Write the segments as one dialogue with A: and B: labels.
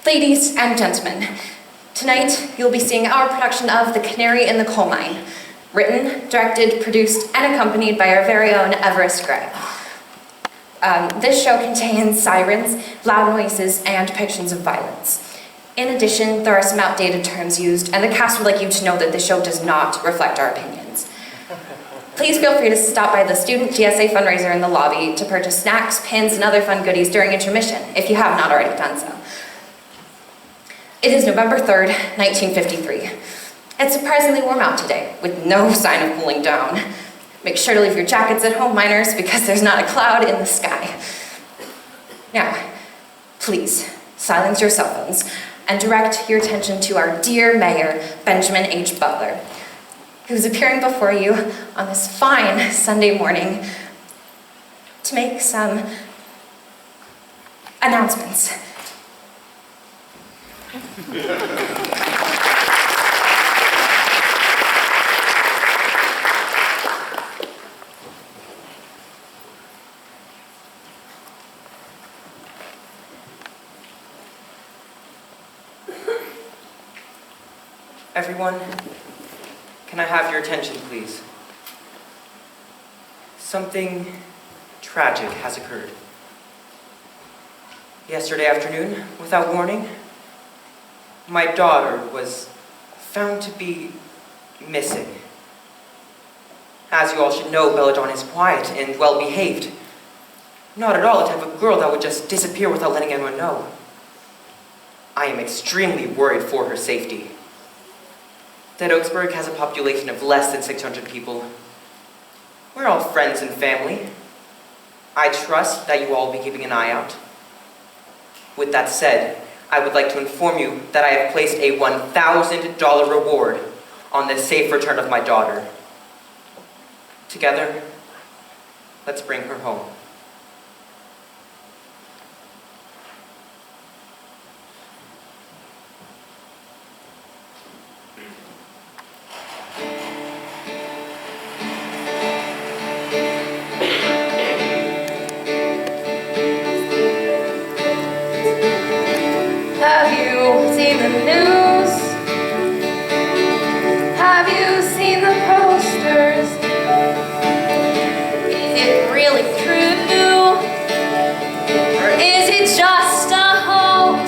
A: Ladies and gentlemen, tonight you'll be seeing our production of The Canary in the Coal Mine, written, directed, produced, and accompanied by our very own Everest Gray. This show contains sirens, loud noises, and depictions of violence. In addition, there are some outdated terms used, and the cast would like you to know that the show does not reflect our opinions. Please feel free to stop by the Student GSA fundraiser in the lobby to purchase snacks, pins, and other fun goodies during intermission, if you have not already done so. It is November 3rd, 1953. It's surprisingly warm out today, with no sign of cooling down. Make sure to leave your jackets at home, miners, because there's not a cloud in the sky. Now, please, silence your cell phones and direct your attention to our dear Mayor, Benjamin H. Butler, who's appearing before you on this fine Sunday morning to make some announcements.
B: Everyone, can I have your attention, please? Something tragic has occurred. Yesterday afternoon, without warning, my daughter was found to be missing. As you all should know, Belladonna is quiet and well-behaved. Not at all the type of girl that would just disappear without letting anyone know. I am extremely worried for her safety. That Oaksburg has a population of less than 600 people. We're all friends and family. I trust that you all will be keeping an eye out. With that said, I would like to inform you that I have placed a $1,000 reward on the safe return of my daughter. Together, let's bring her home.
A: Have you seen the news? Have you seen the posters? Is it really true? Or is it just a hoax?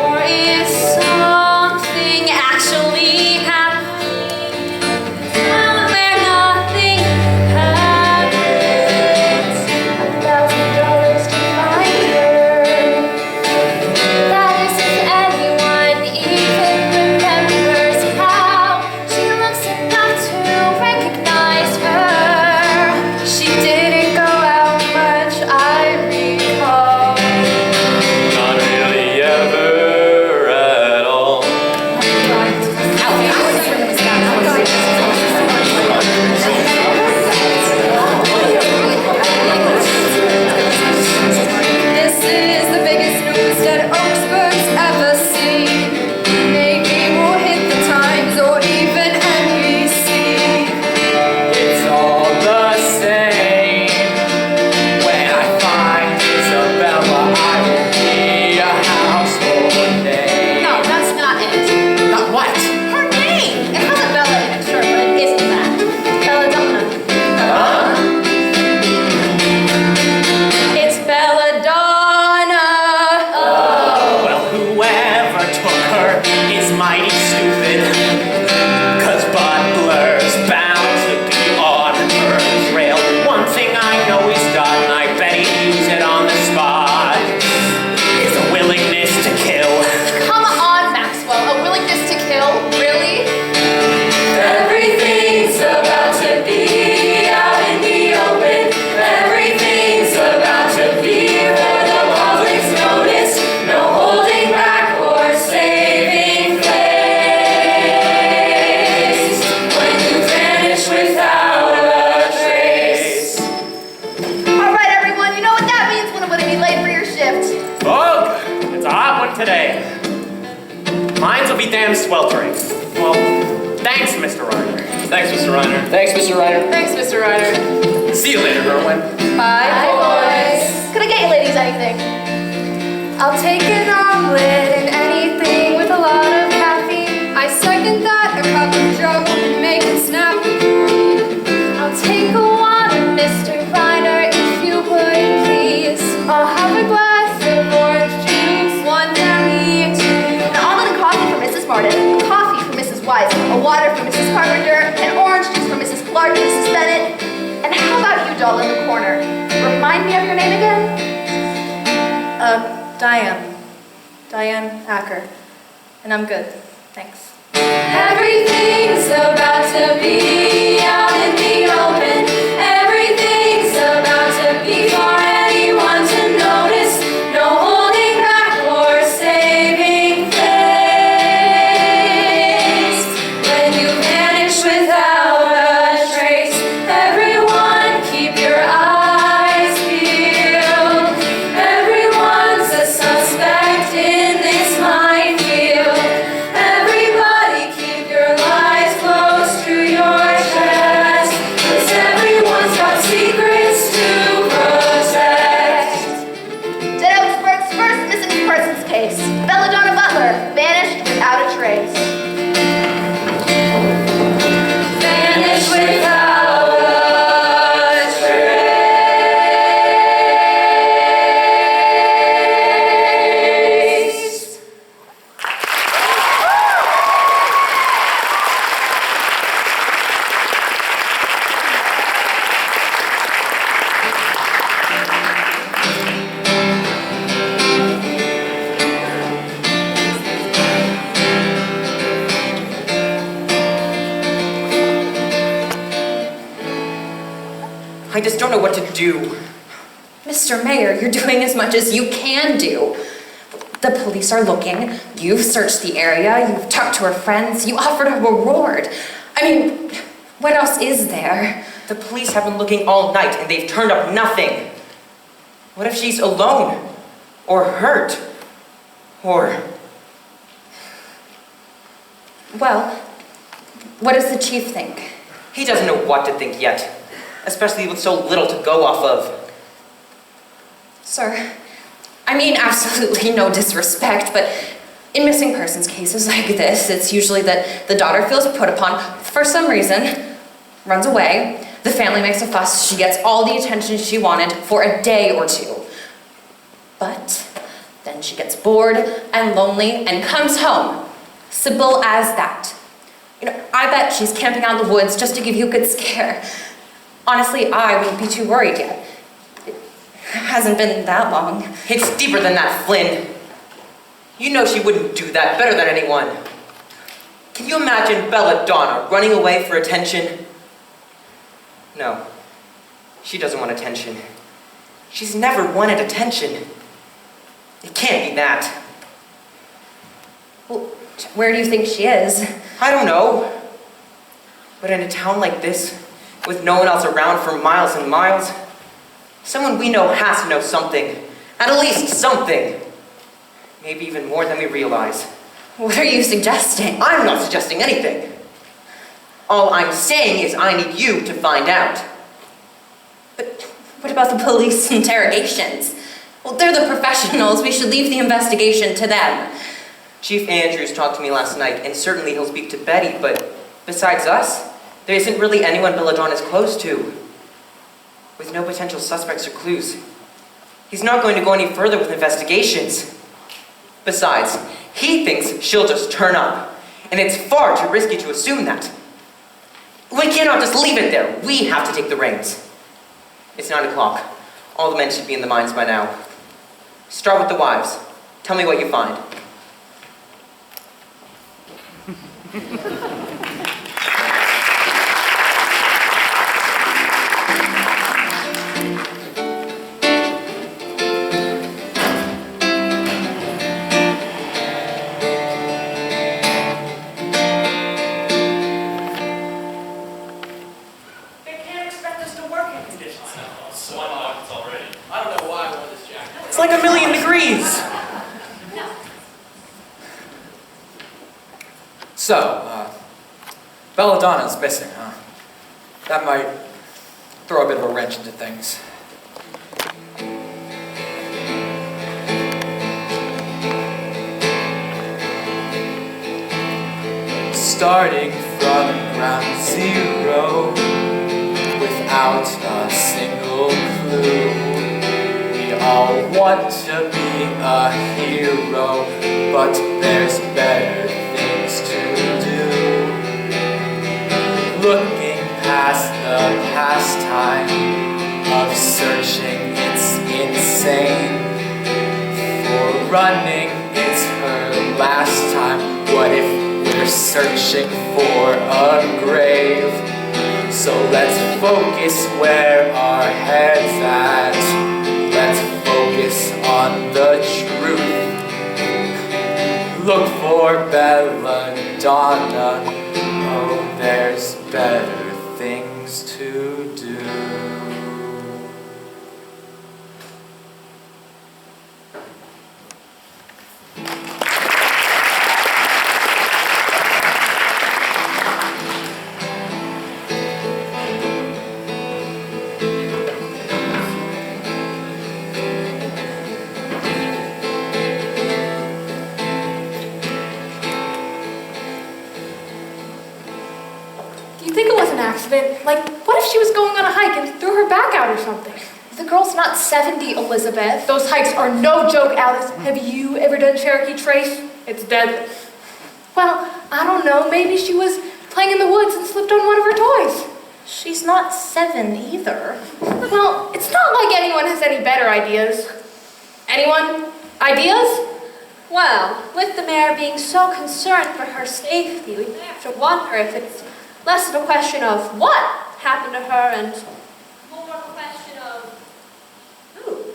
A: Or is something actually happening? Where nothing happens. $1,000 to find her. That is if anyone even remembers how she looks enough to recognize her. She didn't go out much, I recall.
C: Not really ever at all.
A: This is the biggest news that Oaksburg's ever seen. Maybe we'll hit the Times or even NBC.
C: It's all the same. When I find Isabella, I will be a household name.
A: No, that's not it.
C: Not what?
A: Her name! It has a Bella in it, sure, but it isn't that. Belladonna.
C: Huh?
A: It's Belladonna!
C: Well, whoever took her is mighty stupid. 'Cause Butler's bound to be on her trail. One thing I know is done, I bet he'd use it on the spot. Is a willingness to kill.
A: Come on, Maxwell. A willingness to kill? Really?
D: Everything's about to be out in the open. Everything's about to be for the public's notice. No holding back or saving face. When you vanish without a trace.
A: All right, everyone. You know what that means when I'm going to be late for your shift.
C: Ugh, it's a hot one today. Mines will be damn sweltering. Well, thanks, Mr. Reiner. Thanks, Mr. Reiner. Thanks, Mr. Reiner.
A: Thanks, Mr. Ryder.
C: See you later, Gerwin.
A: Bye, boys. Could I get you ladies anything? I'll take an omelet. doll in the corner. Remind me of your name again? Diane. Diane Acker. And I'm good. Thanks.
D: Everything's about to be out in the open. Everything's about to be for anyone to notice. No holding back or saving face. When you vanish without a trace, everyone keep your eyes peeled. Everyone's a suspect in this minefield. Everybody keep your lies close to your chest, 'cause everyone's got secrets to protect.
A: Ditto'sburg's first missing persons case. Belladonna Butler, vanished without a trace.
D: Vanish without a trace.
B: I just don't know what to do.
A: Mr. Mayor, you're doing as much as you can do. The police are looking. You've searched the area. You've talked to her friends. You offered a reward. I mean, what else is there?
B: The police have been looking all night and they've turned up nothing. What if she's alone? Or hurt? Or...
A: Well, what does the chief think?
B: he doesn't know what to think yet. Especially with so little to go off of.
A: Sir, I mean absolutely no disrespect, but in missing persons cases like this, it's usually that the daughter feels put upon for some reason, runs away, the family makes a fuss, she gets all the attention she wanted for a day or two. But then she gets bored and lonely and comes home. Simple as that. You know, I bet she's camping out in the woods just to give you a good scare. Honestly, I wouldn't be too worried yet. It hasn't been that long.
B: It's deeper than that, Flynn. You know she wouldn't do that better than anyone. Can you imagine Belladonna running away for attention? No, she doesn't want attention. She's never wanted attention. It can't be that.
A: Well, where do you think she is?
B: I don't know. But in a town like this, with no one else around for miles and miles, someone we know has to know something. At least something. Maybe even more than we realize.
A: What are you suggesting?
B: I'm not suggesting anything. All I'm saying is I need you to find out.
A: But what about the police interrogations? Well, they're the professionals. We should leave the investigation to them.
B: Chief Andrews talked to me last night, and certainly he'll speak to Betty, but besides us, there isn't really anyone Belladonna's close to. With no potential suspects or clues. He's not going to go any further with investigations. Besides, he thinks she'll just turn up, and it's far too risky to assume that. We cannot just leave it there. We have to take the reins. It's 9 o'clock. All the men should be in the mines by now. Start with the wives. Tell me what you find. It's like 1,000,000 degrees.
E: So, Belladonna's missing, huh? That might throw a bit of a wrench into things. Starting from ground zero, without a single clue. We all want to be a hero, but there's better things to do. Looking past the pastime, searching, it's insane. For running, it's her last time. What if we're searching for a grave? So let's focus where our head's at. Let's focus on the truth. Look for Belladonna. Oh, there's better things to do.
F: Accident. Like, what if she was going on a hike and threw her back out or something?
A: The girl's not 70, Elizabeth.
F: Those hikes are no joke, Alice. Have you ever done Cherokee Trace? It's deadly. Well, I don't know. Maybe she was playing in the woods and slipped on one of her toys.
A: She's not 7 either.
F: Well, it's not like anyone has any better ideas. Anyone? Ideas?
G: Well, with the mayor being so concerned for her safety, we may have to wonder if it's less of a question of what happened to her and more of a question of who.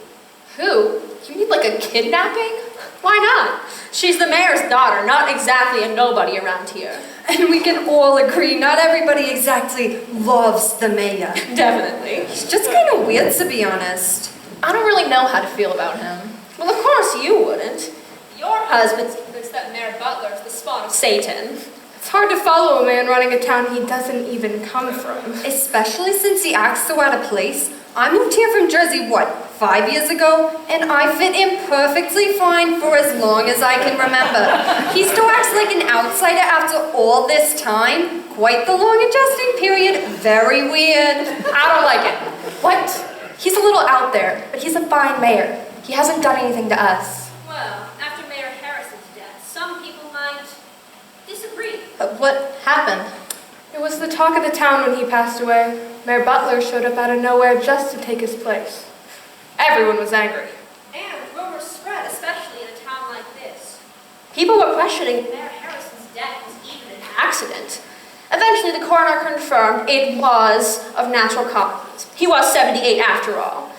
A: Who? You need like a kidnapping?
G: Why not? She's the mayor's daughter, not exactly a nobody around here.
H: And we can all agree not everybody exactly loves the mayor.
G: Definitely.
H: He's just kind of weird, to be honest.
A: I don't really know how to feel about him.
G: Well, of course you wouldn't. Your husband's convinced that Mayor Butler's the spawn of Satan.
F: It's hard to follow a man running a town he doesn't even come from.
H: Especially since he acts so out of place. I moved here from Jersey, 5 years ago? And I fit in perfectly fine for as long as I can remember. He still acts like an outsider after all this time. Quite the long adjusting period. Very weird.
F: I don't like it.
A: What? He's a little out there, but he's a fine mayor. He hasn't done anything to us.
G: Well, after Mayor Harrison's death, some people might disagree.
A: But what happened?
F: It was the talk of the town when he passed away. Mayor Butler showed up out of nowhere just to take his place. Everyone was angry.
G: And rumors spread, especially in a town like this. People were questioning if Mayor Harrison's death was even an accident. Eventually, the coroner confirmed it was of natural causes. He was 78 after all.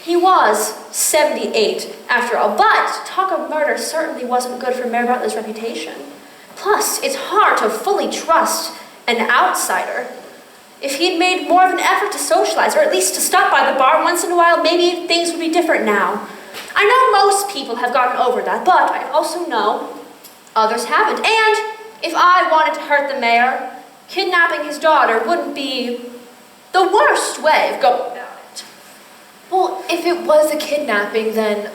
G: He was 78 after all, but talk of murder certainly wasn't good for Mayor Butler's reputation. Plus, it's hard to fully trust an outsider. If he'd made more of an effort to socialize, or at least to stop by the bar once in a while, maybe things would be different now. I know most people have gotten over that, but I also know others haven't. And if I wanted to hurt the mayor, kidnapping his daughter wouldn't be the worst way of going about it.
A: Well, if it was a kidnapping, then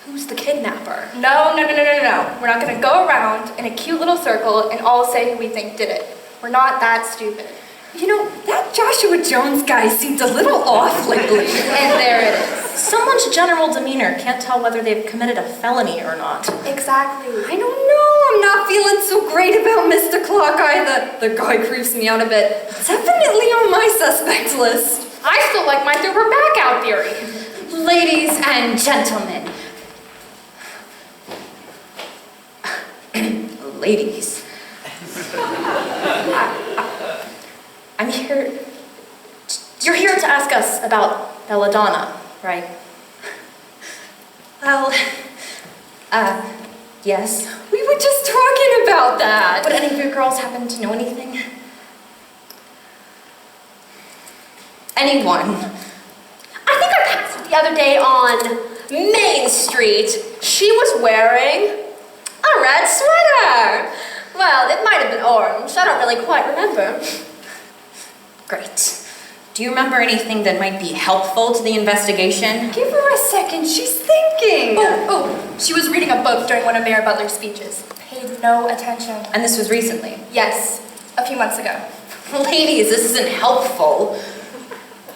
A: who's the kidnapper?
F: No. We're not going to go around in a cute little circle and all say who we think did it. We're not that stupid.
H: You know, that Joshua Jones guy seemed a little off lately.
A: And there it is. Someone's general demeanor can't tell whether they've committed a felony or not.
F: Exactly.
H: I don't know. I'm not feeling so great about Mr. Clark either. The guy creeps me out a bit. Definitely on my suspect list.
F: I still like my throw her back out theory.
H: Ladies and gentlemen. Ladies.
A: I'm here. You're here to ask us about Belladonna, right?
H: Well, yes. We were just talking about that.
A: Would any of you girls happen to know anything?
H: Anyone?
G: I think I passed it the other day on Main Street. She was wearing a red sweater. Well, it might have been orange. I don't really quite remember.
A: Great. Do you remember anything that might be helpful to the investigation?
H: Give her a second. She's thinking.
F: Oh, she was reading a book during one of Mayor Butler's speeches. Paid no attention.
A: And this was recently.
F: Yes, a few months ago.
A: Ladies, this isn't helpful.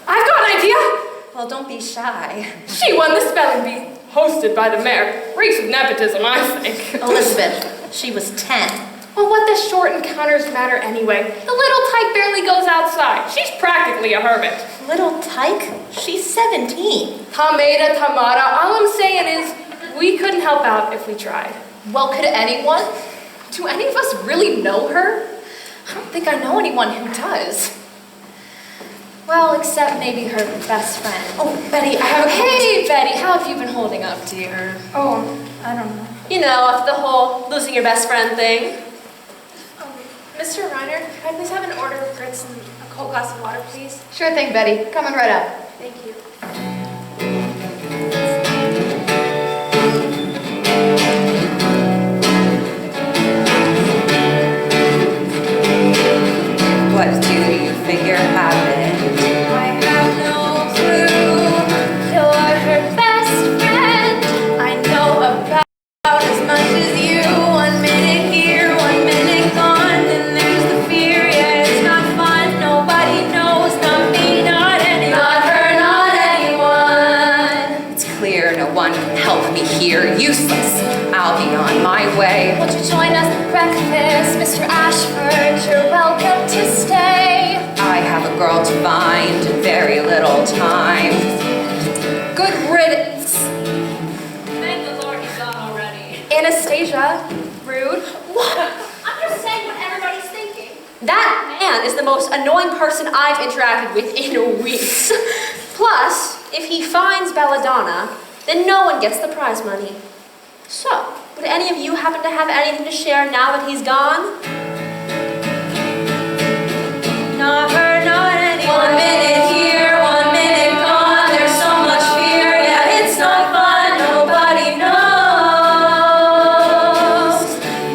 F: I've got an idea.
A: Well, don't be shy.
F: She won the spelling bee, hosted by the mayor. Reeks of nepotism, I think.
A: Elizabeth, she was 10.
F: Well, what does short encounters matter anyway? The little tyke barely goes outside. She's practically a hermit.
A: Little tyke? She's 17.
F: Tomato, tomato. All I'm saying is we couldn't help out if we tried.
A: Well, could anyone? Do any of us really know her? I don't think I know anyone who does. Well, except maybe her best friend. Oh, Betty, I have a... Hey, Betty, how have you been holding up, dear?
F: Oh, I don't know.
G: You know, the whole losing your best friend thing.
I: Mr. Reiner, could I please have an order of grits and a cold glass of water, please?
H: Sure thing, Betty. Coming right up.
I: Thank you.
B: What do you figure happened?
H: I have no clue. You're her best friend. I know about as much as you. 1 minute here, 1 minute gone. Then there's the fear. Yeah, it's not fun. Nobody knows. Not me, not anyone. Not her, not anyone.
A: It's clear no one can help me here. Useless. I'll be on my way.
H: Won't you join us for breakfast, Mr. Ashford? You're welcome to stay.
A: I have a girl to find and very little time. Good riddance.
G: Thank the Lord he's gone already.
F: Anastasia, rude.
G: What? I'm just saying what everybody's thinking. That man is the most annoying person I've interacted with in weeks. Plus, if he finds Belladonna, then no one gets the prize money. So, would any of you happen to have anything to share now that he's gone? Not her, not anyone.
H: 1 minute here, 1 minute gone. There's so much fear. Yeah, it's not fun. Nobody knows.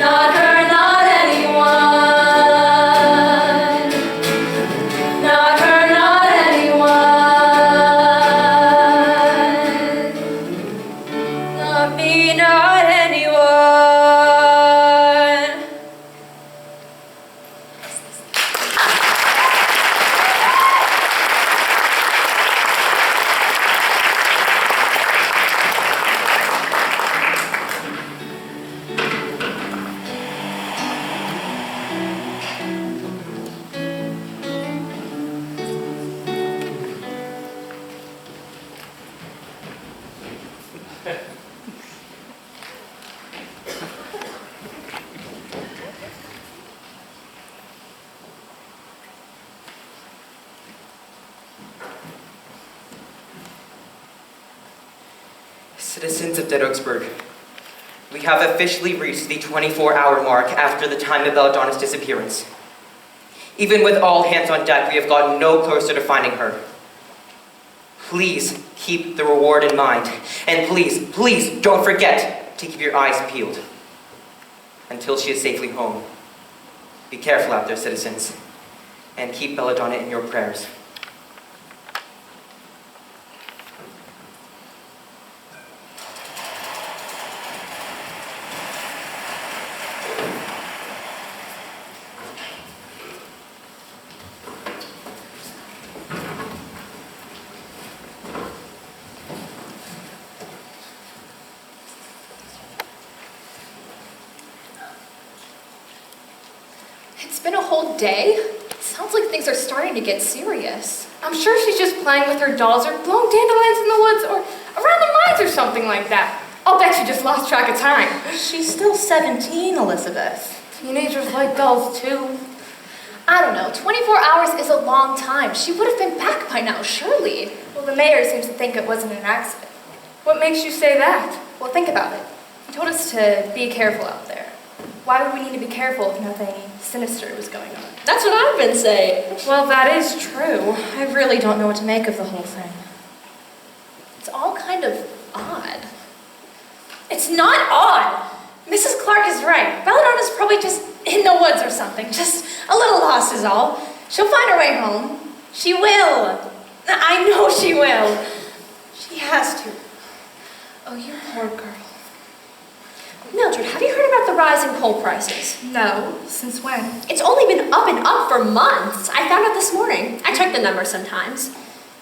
H: Not her, not anyone. Not her, not anyone. Not me, not anyone.
B: Citizens of Dedogsburg, we have officially reached the 24-hour mark after the time of Belladonna's disappearance. Even with all hands on deck, we have gotten no closer to finding her. Please keep the reward in mind, and please, please don't forget to keep your eyes peeled until she is safely home. Be careful out there, citizens, and keep Belladonna in your prayers.
A: It's been a whole day. It sounds like things are starting to get serious.
F: I'm sure she's just playing with her dolls or blowing dandelions in the woods or around the mines or something like that. I'll bet she just lost track of time.
A: She's still 17, Elizabeth.
F: Teenagers like dolls too.
A: I don't know, 24 hours is a long time. She would have been back by now, surely.
F: Well, the mayor seems to think it wasn't an accident. What makes you say that?
A: Well, think about it. He told us to be careful out there. Why would we need to be careful if nothing sinister was going on?
G: That's what I've been saying.
F: Well, that is true.
A: I really don't know what to make of the whole thing. It's all kind of odd. It's not odd! Mrs. Clark is right. Belladonna's probably just in the woods or something. Just a little lost is all. She'll find her way home. She will. I know she will. She has to. Oh, you poor girl.
G: Mildred, have you heard about the rise in coal prices?
F: No. Since when?
G: It's only been up and up for months. I found out this morning. I check the numbers sometimes.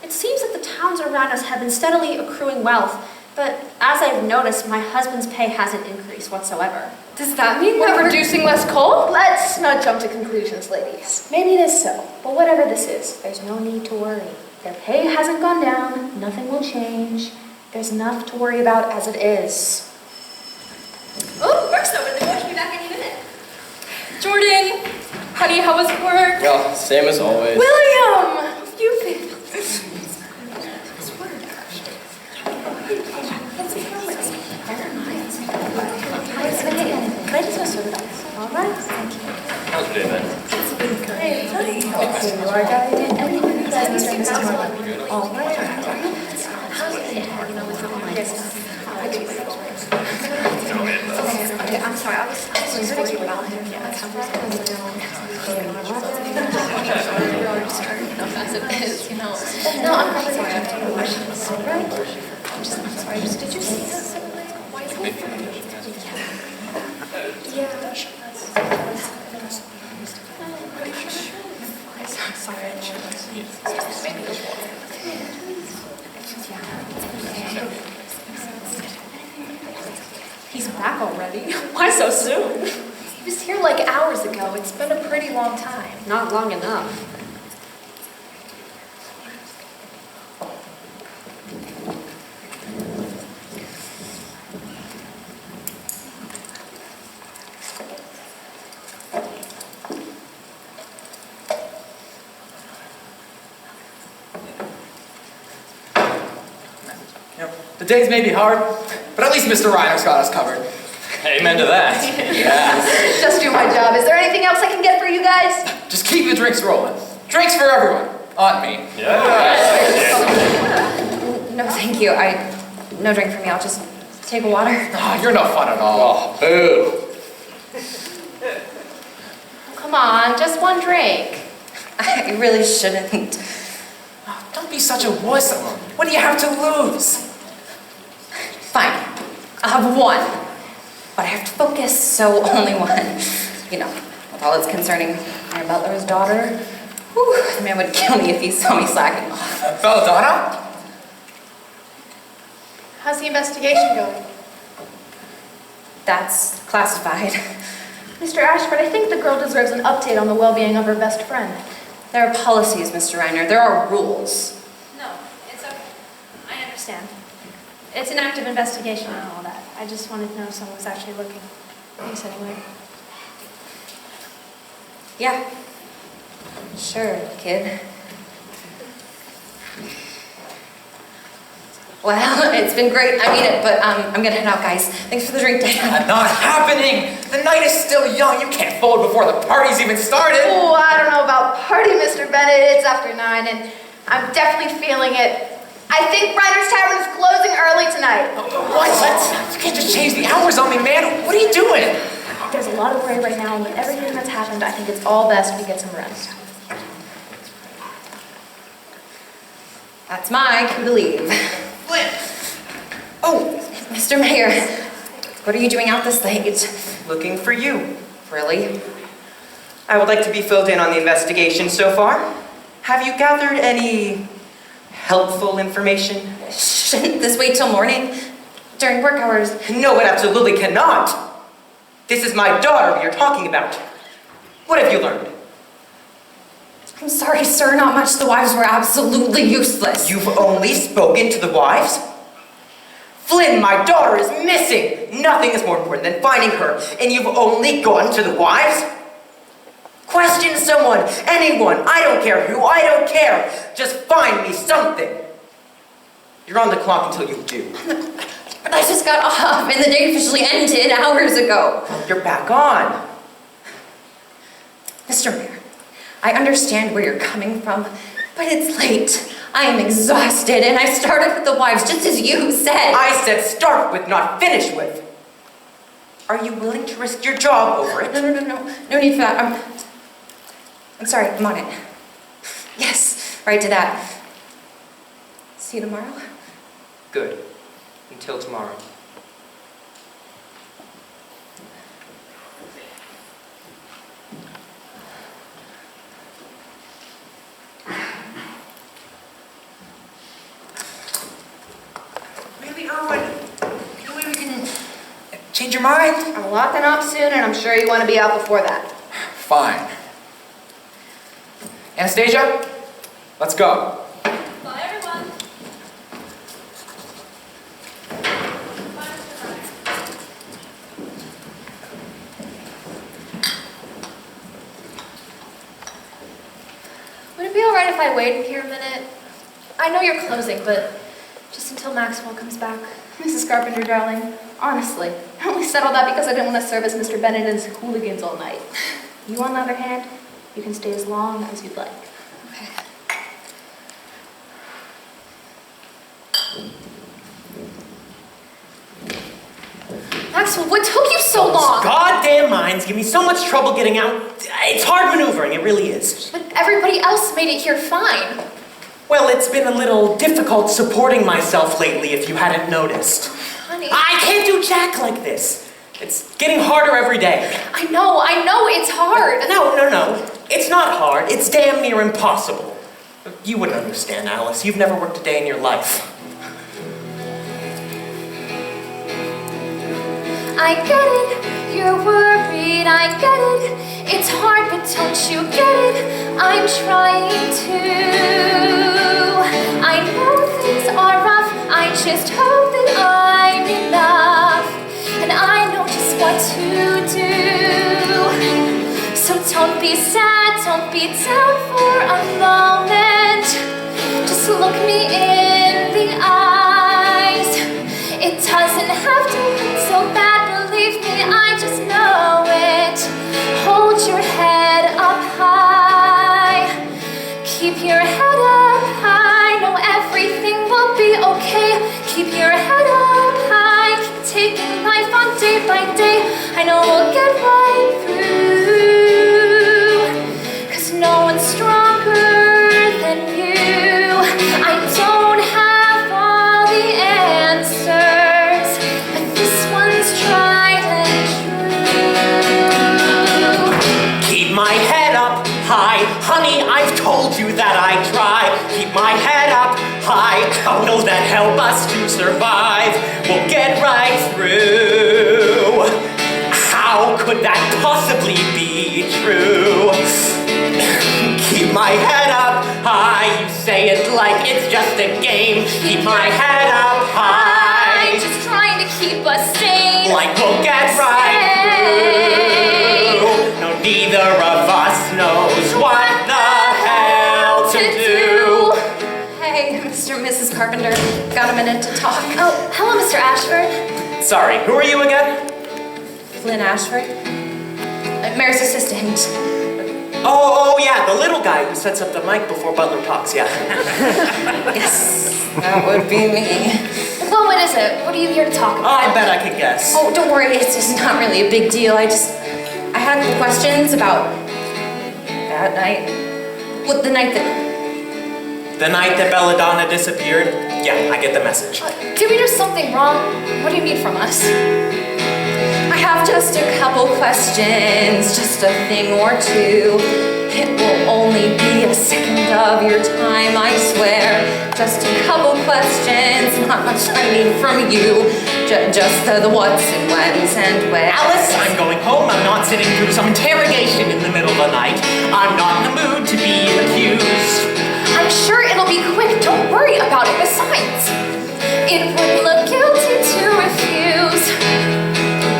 G: It seems that the towns around us have been steadily accruing wealth But as I've noticed, my husband's pay hasn't increased whatsoever.
H: Does that mean
F: We're
H: that we're...
F: producing less coal? Let's not jump to conclusions, ladies. Maybe it is so, but whatever this is, there's no need to worry. Their pay hasn't gone down, nothing will change. There's enough to worry about as it is.
G: Oh, work's over. They're going to be back any minute.
F: Jordan, honey, how was work?
J: Well, same as always.
F: William, you've been... Can I just go serve it up? All right, thank you.
J: How's your day, Ben?
F: It's been great. Okay, you are guys. Everything is all right. How's it been? Okay, I'm sorry. I was thinking about him. Yeah, that's how it is, you know. No, I'm not sorry. I'm taking questions. Right? I'm sorry. Did you see us? Why is it? Yeah.
G: He's back already? Why so soon?
F: He was here like hours ago. It's been a pretty long time.
G: Not long enough.
E: The days may be hard, but at least Mr. Reiner's got us covered.
J: Amen to that. Yeah.
F: Just do my job. Is there anything else I can get for you guys?
E: Just keep the drinks rolling. Drinks for everyone. On me.
A: No, thank you. No drink for me. I'll just take a water.
E: Oh, you're no fun at all.
J: Oh, boo.
F: Come on, just one drink.
A: I really shouldn't.
E: Oh, don't be such a wuss. What do you have to lose?
A: Fine. I'll have one. But I have to focus, so only one. You know, with all that's concerning my butler's daughter. Whew, the man would kill me if he saw me slacking off.
E: Belladonna?
F: How's the investigation going?
A: That's classified.
F: Mr. Ashford, I think the girl deserves an update on the well-being of her best friend.
A: There are policies, Mr. Reiner. There are rules.
G: No, it's okay. I understand. It's an active investigation and all that. I just wanted to know if someone was actually looking. Thanks anyway.
A: Yeah. Sure, kid. Well, it's been great. I mean it, but I'm gonna head out, guys. Thanks for the drink, Diane.
E: Not happening! The night is still young. You can't fold before the party's even started.
F: Oh, I don't know about party, Mr. Bennett. It's after 9, and I'm definitely feeling it. I think Reiner's Tavern is closing early tonight.
E: What? You can't just change the hours on me, man. What are you doing?
F: There's a lot of worry right now, and with everything that's happened, I think it's all best we get some rest.
A: That's my cue to leave.
E: Flynn!
A: Oh, Mr. Mayor. What are you doing out this late?
B: Looking for you.
A: Really?
B: I would like to be filled in on the investigation so far. Have you gathered any helpful information?
A: Shouldn't this wait till morning? During work hours?
B: No, it absolutely cannot. This is my daughter we are talking about. What have you learned?
A: I'm sorry, sir, not much. The wives were absolutely useless.
B: You've only spoken to the wives? Flynn, my daughter is missing. Nothing is more important than finding her, and you've only gone to the wives? Question someone, anyone, I don't care who, I don't care. Just find me something. You're on the clock until you do.
A: But I just got off, and the day officially ended hours ago.
B: You're back on.
A: Mr. Mayor, I understand where you're coming from, but it's late. I am exhausted, and I started with the wives, just as you said.
B: I said start with, not finish with. Are you willing to risk your job over it?
A: No. No need for that. I'm sorry, I'm on it. Yes, right to that. See you tomorrow?
B: Good. Until tomorrow.
K: Really, Irwin?
E: Change your mind?
F: I'm locking up soon, and I'm sure you want to be out before that.
E: Fine. Anastasia, let's go.
G: Bye, everyone.
I: Would it be all right if I waited here a minute? I know you're closing, but just until Maxwell comes back.
F: Mrs. Carpenter, darling, honestly, I only settled that because I didn't want to serve as Mr. Bennett and his hooligans all night. You, on the other hand, you can stay as long as you'd like.
I: Okay. Maxwell, what took you so long?
C: Goddamn mines give me so much trouble getting out. It's hard maneuvering, it really is.
I: But everybody else made it here fine.
C: Well, it's been a little difficult supporting myself lately, if you hadn't noticed.
I: Honey.
C: I can't do jack like this. It's getting harder every day.
I: I know, it's hard.
C: No. It's not hard. It's damn near impossible. You wouldn't understand, Alice. You've never worked a day in your life.
I: I get it, you're worried, I get it. It's hard, but don't you get it? I'm trying to. I know things are rough, I just hope that I'm enough. And I know just what to do. So don't be sad, don't be down for a moment. Just look me in the eyes. It doesn't have to be so bad, believe me, I just know it. Hold your head up high. Keep your head up high. Know everything will be okay. Keep your head up high. Keep taking life on day by day. I know we'll get right through. 'Cause no one's stronger than you. I don't have all the answers, but this one's tried and true.
C: Keep my head up high. Honey, I've told you that I try. Keep my head up high. Oh no, that help us to survive. We'll get right through. How could that possibly be true? Keep my head up high. You say it like it's just a game. Keep my head up high.
I: I'm just trying to keep us sane.
C: Like we'll get right through. No, neither of us knows what the hell to do.
A: Hey, Mr. and Mrs. Carpenter, got a minute to talk?
I: Oh, hello, Mr. Ashford.
C: Sorry, who are you again?
A: Flynn Ashford, Mary's assistant.
C: Oh, yeah, the little guy who sets up the mic before Butler talks, yeah.
A: Yes, that would be me.
I: Well, what is it? What are you here to talk about?
C: I bet I could guess.
A: Oh, don't worry, it's just not really a big deal. I had a couple questions about that night. Well, the night
C: The night that Belladonna disappeared? Yeah, I get the message.
I: Did we do something wrong? What do you need from us?
A: I have just a couple questions, just a thing or two. It will only be a second of your time, I swear. Just a couple questions, not much I need from you. Just the what's and when's and where.
C: Alice, I'm going home. I'm not sitting through some interrogation in the middle of the night. I'm not in the mood to be accused.
I: I'm sure it'll be quick. Don't worry about it. Besides, it would look guilty to refuse.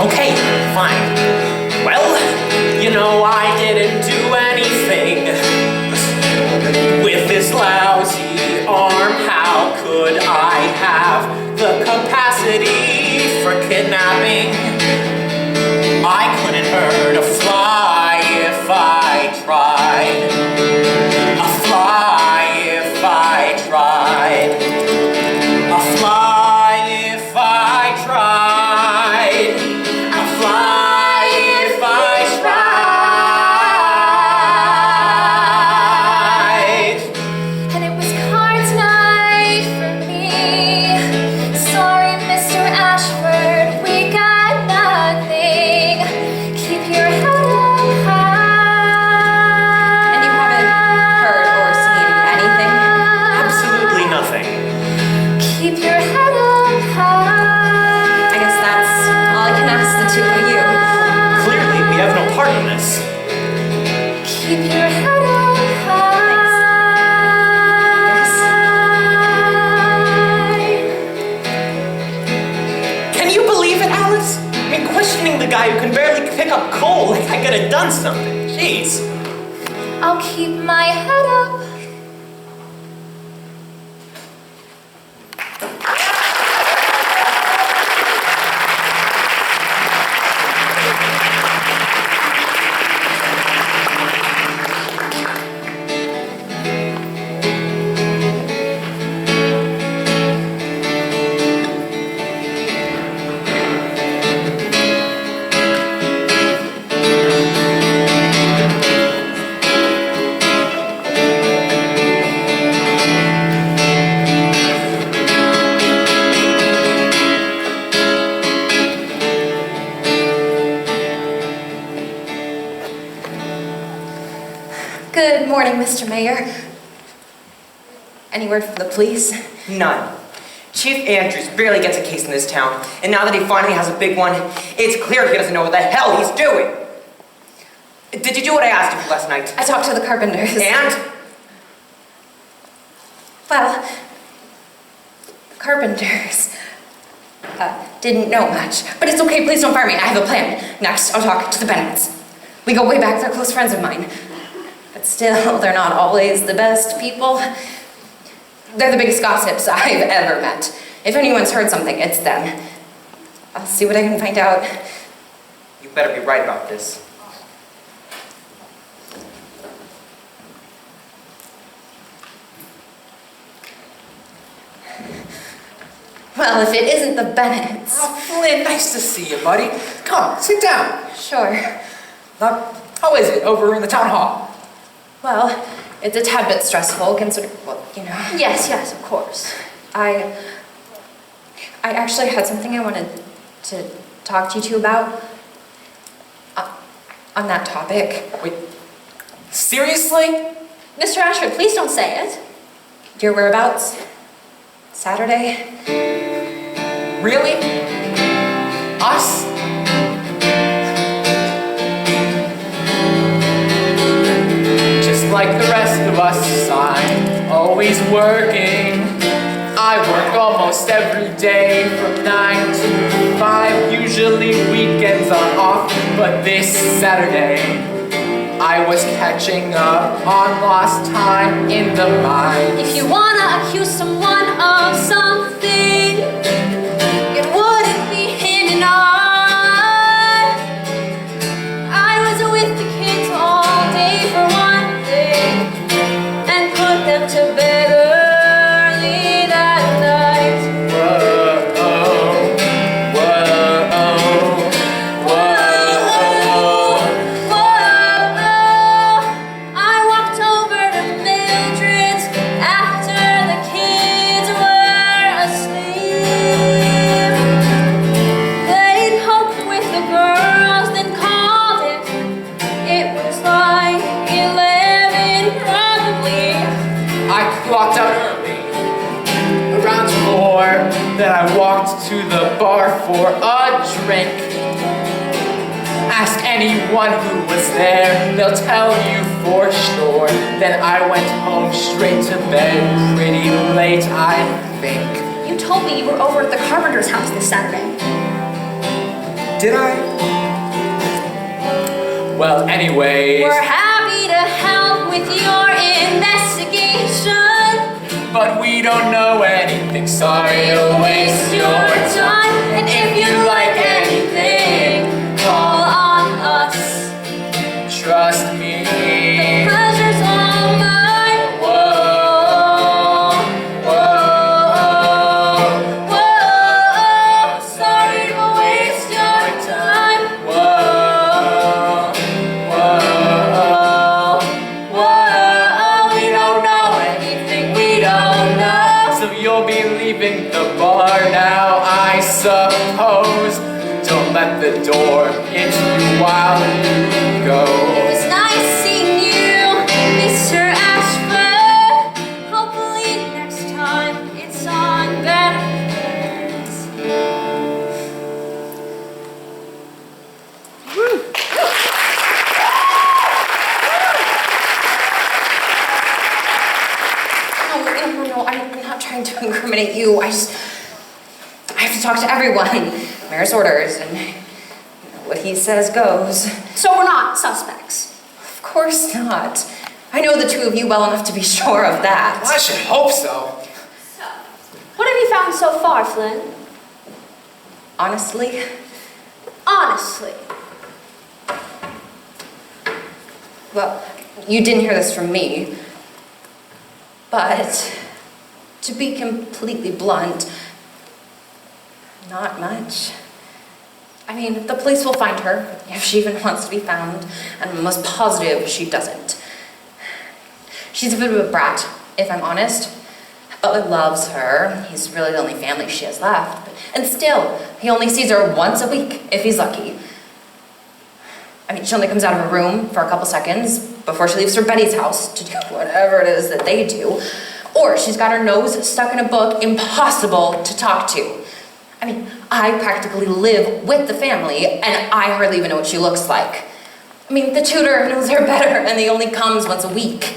C: Okay, fine. Well, you know, I didn't do anything with this lousy arm. How could I have the capacity for kidnapping? I couldn't hurt a fly if I tried. A fly if I tried. A fly if I tried. A fly if I tried.
I: And it was cards night for me. Sorry, Mr. Ashford, we got nothing. Keep your head up high.
A: And you haven't heard or seen anything?
C: Absolutely nothing. could have done something. Jeez.
I: I'll keep my head up.
A: Good morning, Mr. Mayor. Any word from the police?
B: None. Chief Andrews barely gets a case in this town, and now that he finally has a big one, it's clear he doesn't know what the hell he's doing. Did you do what I asked you last night?
A: I talked to the carpenters.
B: And?
A: Well, the carpenters didn't know much. But it's okay, please don't fire me. I have a plan. Next, I'll talk to the Bennetts. We go way back, they're close friends of mine. But still, they're not always the best people. They're the biggest gossips I've ever met. If anyone's heard something, it's them. I'll see what I can find out.
B: You better be right about this.
A: Well, if it isn't the Bennetts.
E: Oh, Flynn, nice to see you, buddy. Come, sit down.
A: Sure.
E: Now, how is it over in the town hall?
A: Well, it's a tad bit stressful, considering, well, you know.
G: Yes, of course.
A: I actually had something I wanted to talk to you two about. On that topic.
E: Wait, seriously?
G: Mr. Ashford, please don't say it.
A: Your whereabouts? Saturday?
E: Really? Us? Just like the rest of us, I'm always working. I work almost every day from 9 to 5. Usually weekends are off, but this Saturday I was catching up on lost time in the mines.
G: If you wanna accuse someone of something, it wouldn't be him and I was with the kids all day for one day and put them to bed early that night. I walked over to Mildred's after the kids were asleep. They'd poked with the girls, then called it. It was like 11 probably.
E: I clocked out early, around 4. Then I walked to the bar for a drink. Ask anyone who was there, they'll tell you for sure. Then I went home straight to bed, pretty late I think.
G: You told me you were over at the carpenter's house this Saturday.
E: Did I? Well, anyways.
G: We're happy to help with your investigation.
E: But we don't know anything, sorry to waste your time.
G: And if you like anything, call on us.
E: Trust me.
G: The pleasure's all mine.
E: Whoa, whoa,
G: Whoa, sorry to waste your time.
E: whoa, whoa,
G: Whoa, we don't know anything we don't know.
E: So you'll be leaving the bar now, I suppose. Don't let the door hit you while you go.
G: It was nice seeing you, Mr. Ashford. Hopefully next time it's on better terms.
A: No, I'm not trying to incriminate you. I have to talk to everyone. Mayor's orders and what he says goes.
G: So we're not suspects.
A: Of course not. I know the two of you well enough to be sure of that.
E: Well, I should hope so.
G: So, what have you found so far, Flynn?
A: Honestly,
G: Honestly.
A: well, you didn't hear this from me, but to be completely blunt, not much. I mean, the police will find her, if she even wants to be found, and I'm almost positive she doesn't. She's a bit of a brat, if I'm honest. Butler loves her. He's really the only family she has left. And still, he only sees her once a week, if he's lucky. I mean, she only comes out of her room for a couple seconds before she leaves her Betty's house to do whatever it is that they do. Or she's got her nose stuck in a book, impossible to talk to. I mean, I practically live with the family, and I hardly even know what she looks like. I mean, the tutor knows her better, and he only comes once a week.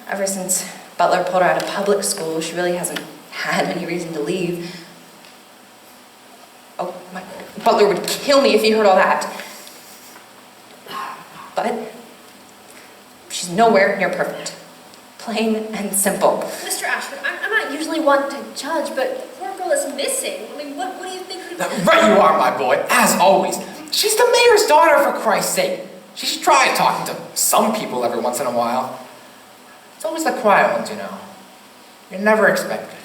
A: Ever since Butler pulled her out of public school, she really hasn't had any reason to leave. Oh, my Butler would kill me if he heard all that. But she's nowhere near perfect. Plain and simple.
G: Mr. Ashford, I'm not usually one to judge, but poor girl is missing. I mean, what do you think?
E: Right you are, my boy, as always. She's the mayor's daughter, for Christ's sake. She should try talking to some people every once in a while. It's always the quiet ones, you know. You're never expected.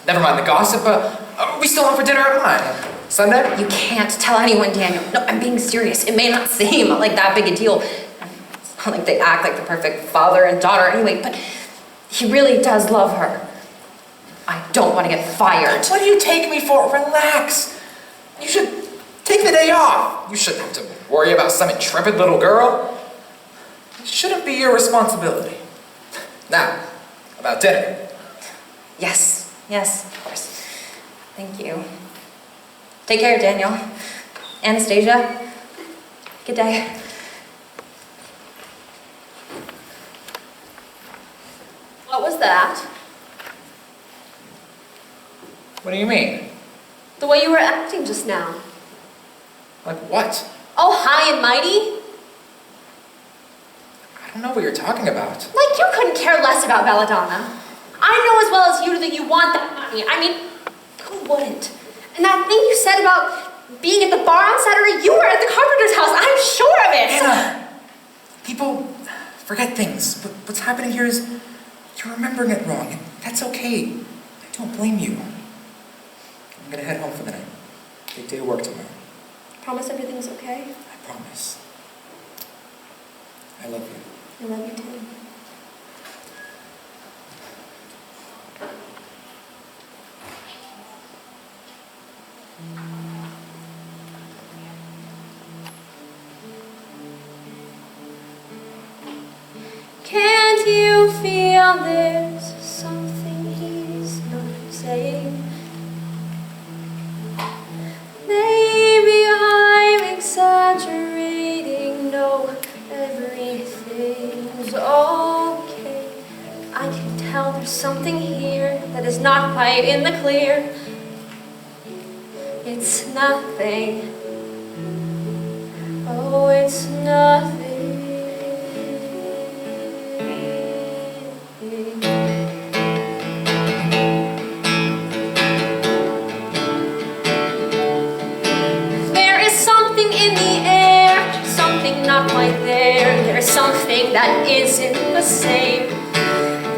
E: Never mind the gossip. We still on for dinner at mine. Sunday?
A: You can't tell anyone, Daniel. No, I'm being serious. It may not seem like that big a deal. It's not like they act like the perfect father and daughter anyway, but he really does love her. I don't want to get fired.
E: What do you take me for? Relax. You should take the day off. You shouldn't have to worry about some intrepid little girl. It shouldn't be your responsibility. Now, about dinner.
A: Yes, of course. Thank you. Take care, Daniel. Anastasia, good day.
G: What was that?
E: What do you mean?
G: The way you were acting just now.
E: Like what?
G: Oh, high and mighty?
E: I don't know what you're talking about.
G: Like you couldn't care less about Belladonna. I know as well as you do that you want that money. I mean, who wouldn't? And that thing you said about being at the bar on Saturday, you were at the carpenter's house. I'm sure of it.
E: Anna, people forget things, but what's happening here is you're remembering it wrong, and that's okay. I don't blame you. I'm gonna head home for the night. Big day of work tomorrow.
G: Promise everything's okay?
E: I promise. I love you.
G: I love you too. Can't you feel there's something he's not saying? Maybe I'm exaggerating. No, everything's okay. I can tell there's something here that is not quite in the clear. It's nothing. Oh, it's nothing. There is something in the air, something not quite there. There's something that isn't the same.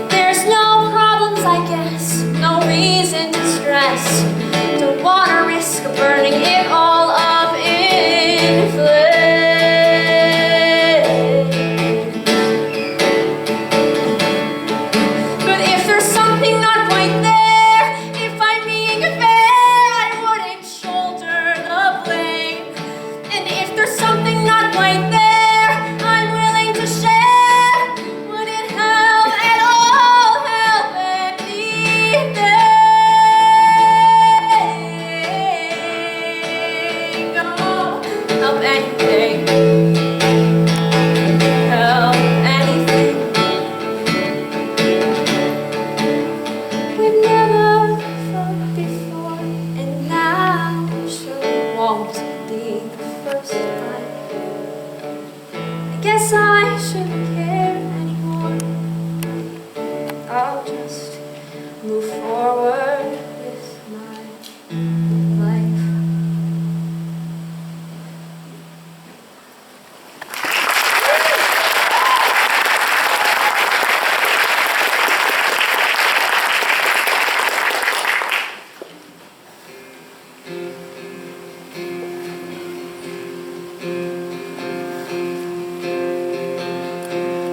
G: There's no problems, I guess, no reason to stress. Don't wanna risk burning it all up in flames. But if there's something not quite there, if I'm being fair, I wouldn't shoulder the blame. And if there's something not quite there, I'm willing to share. Would it help at all, help anything? move forward with my life.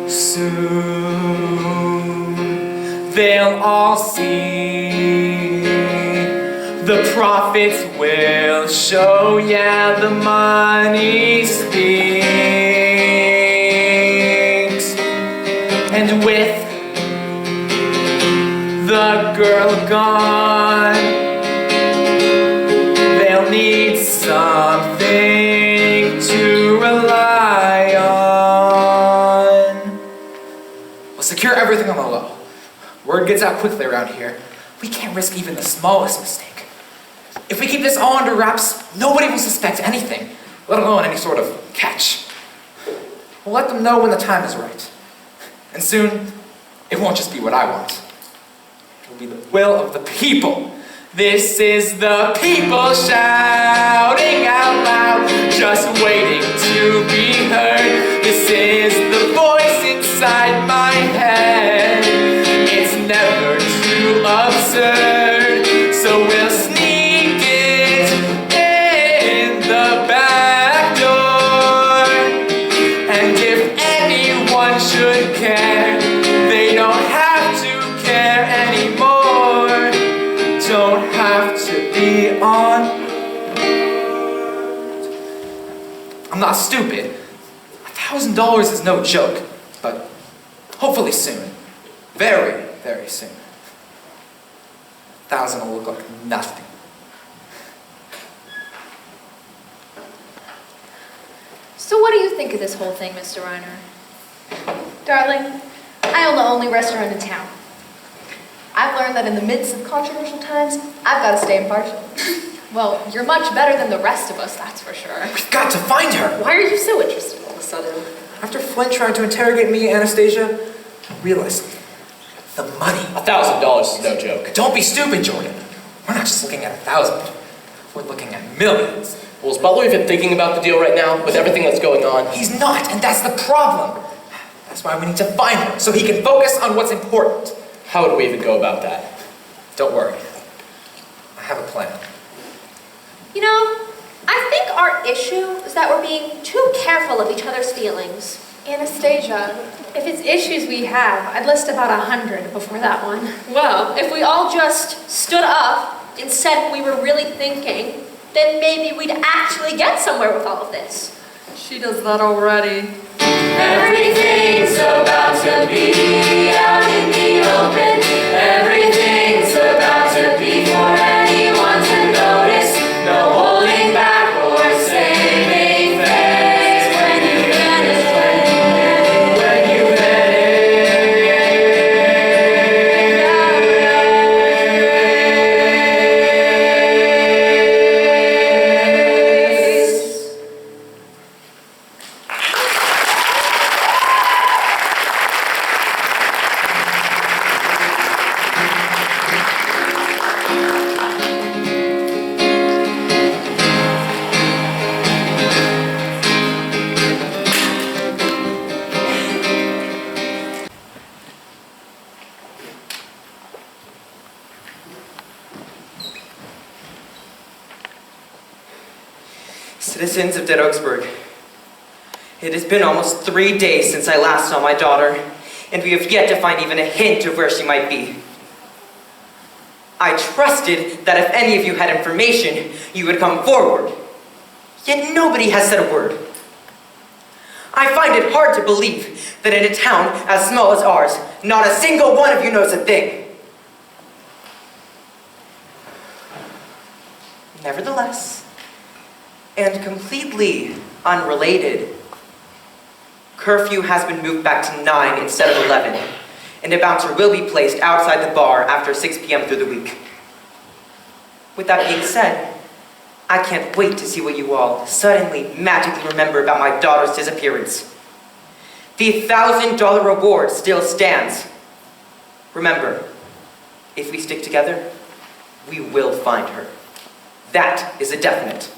E: Soon they'll all see, the prophets will show, yeah, the money speaks. And with the girl gone, they'll need something to rely on. We'll secure everything on the low. Word gets out quickly around here. We can't risk even the smallest mistake. If we keep this all under wraps, nobody will suspect anything, let alone any sort of catch. We'll let them know when the time is right. And soon, it won't just be what I want. It will be the will of the people. This is the people shouting out loud, just waiting to be heard. This is the voice inside my head. It's never too absurd, so we'll sneak it in the back door. And if anyone should care, they don't have to care anymore. Don't have to be on. I'm not stupid. $1,000 is no joke, but hopefully soon. Very, very soon. 1,000 will look like nothing.
F: So what do you think of this whole thing, Mr. Reiner? Darling, I own the only restaurant in town. I've learned that in the midst of controversial times, I've got to stay impartial. Well, you're much better than the rest of us, that's for sure.
E: We've got to find her!
F: Why are you so interested all of a sudden?
E: After Flynn tried to interrogate me and Anastasia, I realized the money.
J: $1,000 is no joke.
E: Don't be stupid, Jordan. We're not just looking at 1,000. We're looking at millions.
J: Well, is Butler even thinking about the deal right now, with everything that's going on?
E: He's not, and that's the problem. That's why we need to find him, so he can focus on what's important.
J: How would we even go about that?
E: Don't worry. I have a plan.
G: You know, I think our issue is that we're being too careful of each other's feelings.
F: Anastasia, if it's issues we have, I'd list about 100 before that one.
G: Well, if we all just stood up and said what we were really thinking, then maybe we'd actually get somewhere with all of this.
F: She does that already.
D: Everything's about to be out in the open. Everything's about to be for anyone to notice. No holding back or saving face. When you vanish, when you
B: Citizens of Dead Oaksburg, it has been almost 3 days since I last saw my daughter, and we have yet to find even a hint of where she might be. I trusted that if any of you had information, you would come forward. Yet nobody has said a word. I find it hard to believe that in a town as small as ours, not a single one of you knows a thing. Nevertheless, and completely unrelated, curfew has been moved back to 9 instead of 11, and a bouncer will be placed outside the bar after 6 p.m. through the week. With that being said, I can't wait to see what you all suddenly magically remember about my daughter's disappearance. The $1,000 reward still stands. Remember, If we stick together, we will find her. That is a definite.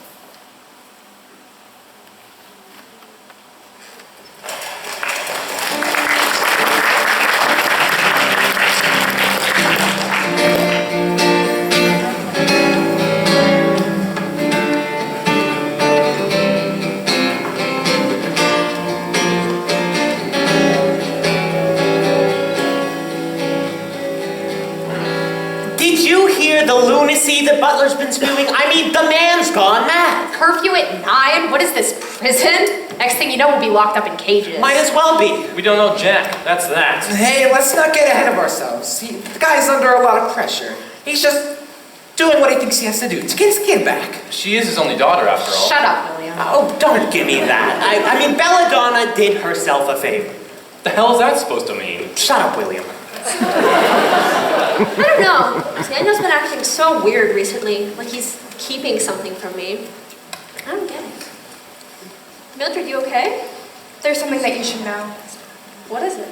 C: The lunacy that Butler's been spewing. I mean, the man's gone mad.
F: Curfew at 9? What is this, prison? Next thing you know, we'll be locked up in cages.
C: Might as well be.
E: We don't know Jack, that's that.
K: Hey, let's not get ahead of ourselves. The guy's under a lot of pressure. He's just doing what he thinks he has to do to get his kid back.
E: She is his only daughter, after all.
F: Shut up, William.
C: Oh, don't give me that. I mean, Belladonna did herself a favor.
E: The hell is that supposed to mean?
C: Shut up, William.
G: I don't know. Daniel's been acting so weird recently, like he's keeping something from me. I don't get it. Mildred, you okay?
L: There's something that you should know.
G: What is it?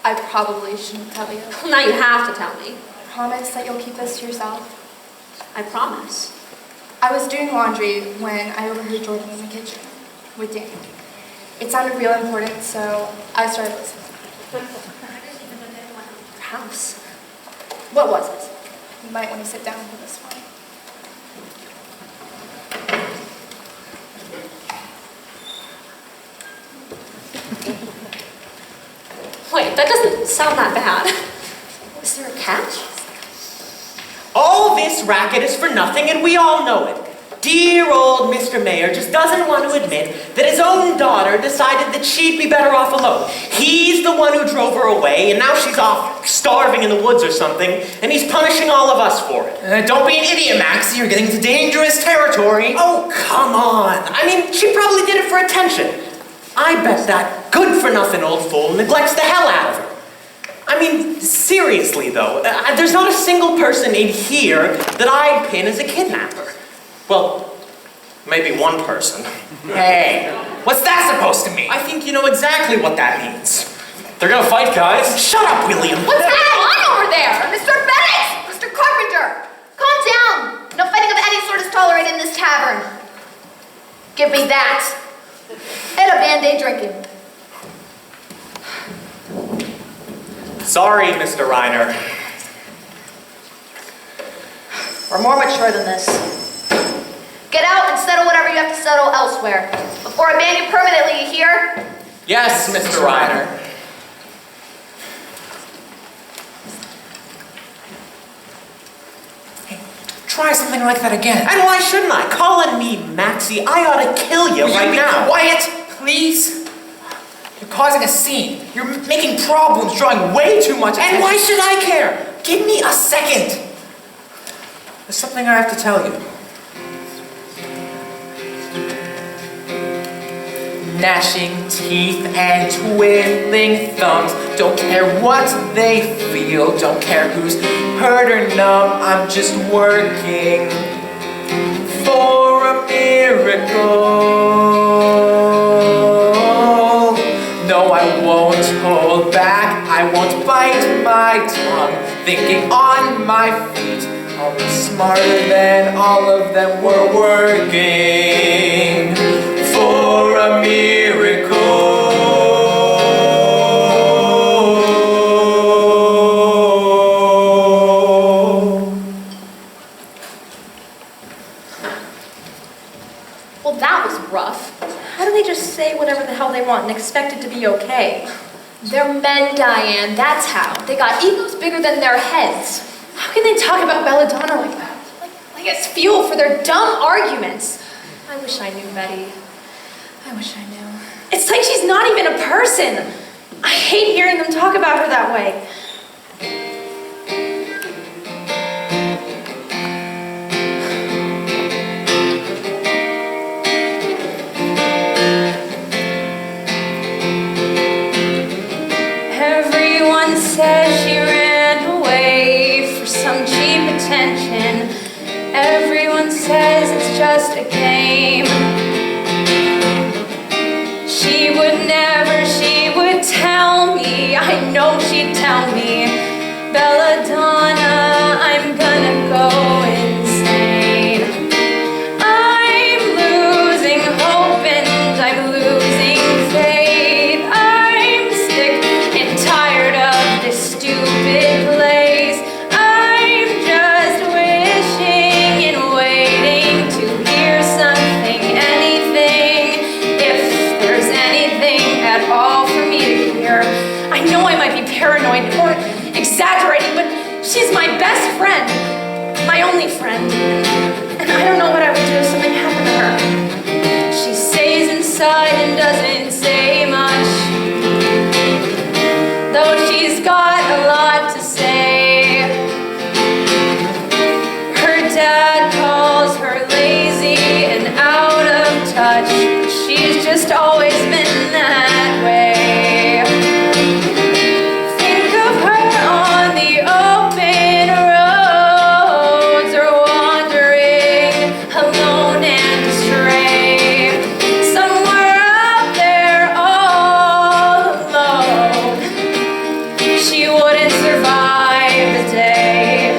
L: I probably shouldn't tell you.
G: Well, now you have to tell me.
L: Promise that you'll keep this to yourself.
G: I promise.
L: I was doing laundry when I overheard Jordan in the kitchen with Diane. It sounded real important, so I started listening.
G: House. What was it?
L: You might want to sit down for this one.
G: Wait, that doesn't sound that bad. Is there a catch?
C: All this racket is for nothing, and we all know it. Dear old Mr. Mayor just doesn't want to admit that his own daughter decided that she'd be better off alone. He's the one who drove her away, and now she's off starving in the woods or something, and he's punishing all of us for it.
K: Don't be an idiot, Maxie. You're getting into dangerous territory.
C: Oh, come on. I mean, she probably did it for attention. I bet that good-for-nothing old fool neglects the hell out of her. I mean, seriously, though, there's not a single person in here that I'd pin as a kidnapper. Well, maybe one person.
K: Hey, what's that supposed to mean?
C: I think you know exactly what that means.
E: They're gonna fight, guys.
C: Shut up, William.
F: What's going on over there? Mr. Bennett! Mr. Carpenter! Calm down! No fighting of any sort is tolerated in this tavern. Give me that. And a Band-Aid drinking.
C: Sorry, Mr. Reiner.
F: We're more mature than this. Get out and settle whatever you have to settle elsewhere. Before I ban you permanently, you hear?
C: Yes, Mr. Reiner.
K: Try something like that again.
C: And why shouldn't I? Calling me Maxie, I ought to kill you right now.
K: Quiet, please. You're causing a scene. You're making problems, drawing way too much attention.
C: And why should I care?
K: Give me a second. There's something I have to tell you. Gnashing teeth and twiddling thumbs. Don't care what they feel. Don't care who's hurt or numb. I'm just working for a miracle. No, I won't hold back. I won't bite my tongue. Thinking on my feet. I'll be smarter than all of them were working for a miracle.
A: Well, that was rough. How do they just say whatever the hell they want and expect it to be okay?
F: They're men, Diane, that's how. They got egos bigger than their heads.
A: How can they talk about Belladonna like that?
F: Like it's fuel for their dumb arguments.
A: I wish I knew Betty. I wish I knew. It's like she's not even a person. I hate hearing them talk about her that way. Everyone says she ran away for some cheap attention. Everyone says it's just a game. She would never, she would tell me, I know she'd tell me
G: friend. My only friend. And I don't know what I would do if something happened to her. She stays inside and doesn't say much, though she's got a lot to say. Her dad calls her lazy and out of touch. She's just always been that way. Think of her on the open roads or wandering alone and astray. Somewhere out there all alone. She wouldn't survive the day.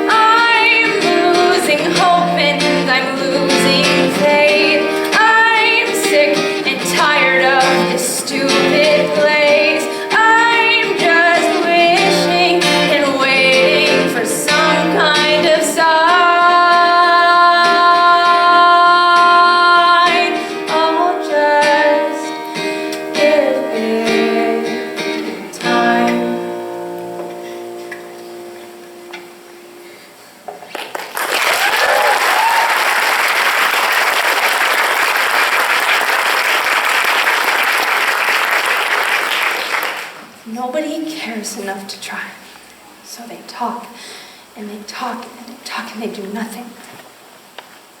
G: I'm losing hope and I'm losing faith. I'm sick and tired of this stupid place. I'm just wishing and waiting for some kind of sign. I'll just give it time. Nobody cares enough to try. So they talk, and they talk, and they talk, and they do nothing.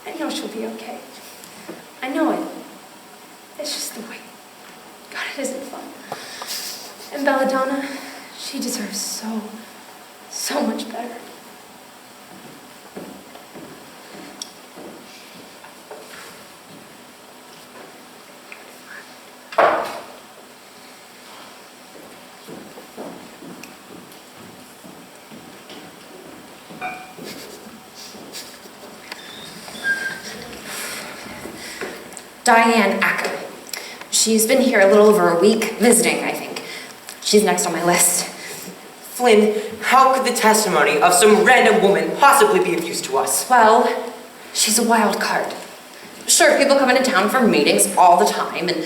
G: I know she'll be okay. I know it. It's just the way. God, it isn't fun. And Belladonna, she deserves so much better.
A: Diane Acker. She's been here a little over a week, visiting, I think. She's next on my list.
B: Flynn, how could the testimony of some random woman possibly be of use to us?
A: Well, she's a wild card. Sure, people come into town for meetings all the time, and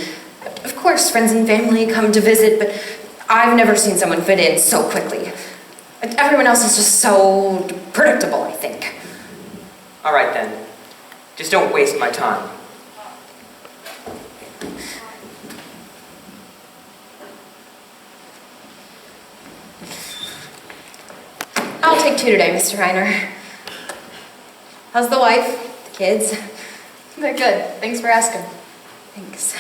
A: of course friends and family come to visit, but I've never seen someone fit in so quickly. Everyone else is just so predictable, I think.
B: All right then. Just don't waste my time.
A: I'll take 2 today, Mr. Reiner. How's the wife? The kids?
F: They're good. Thanks for asking.
A: Thanks.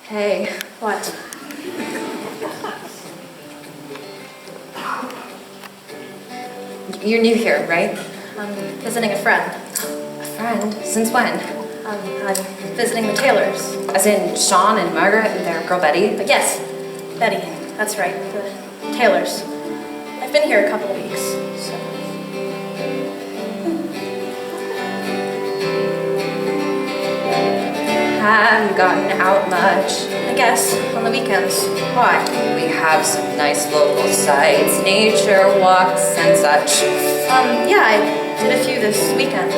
A: Hey.
G: What?
A: You're new here, right?
G: I'm visiting a friend.
A: A friend? Since when?
G: I'm visiting the Taylors.
A: As in Sean and Margaret and their girl Betty?
G: But yes, Betty, that's right, the Taylors. I've been here a couple of weeks, so.
A: Haven't gotten out much.
G: I guess, on the weekends.
A: Why? We have some nice local sites, nature walks and such.
G: Yeah, I did a few this weekend.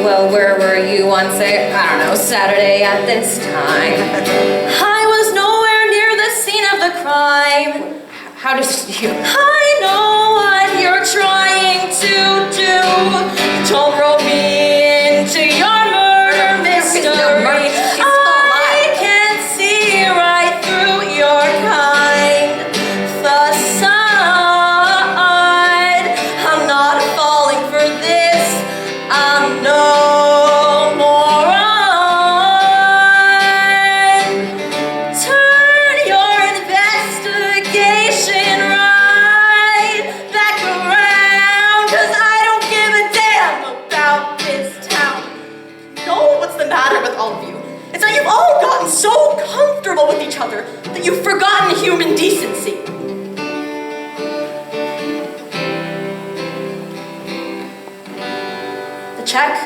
A: Well, where were you on, say, I don't know, Saturday at this time?
G: I was nowhere near the scene of the crime.
A: How did you?
G: I know what you're trying to do. Don't rope me into your murder mystery. I can see right through your kind facade. I'm not falling for this. I'm no moron. Turn your investigation right back around, 'cause I don't give a damn about this town. No, what's the matter with all of you? It's that you've all gotten so comfortable with each other that you've forgotten human decency. The check?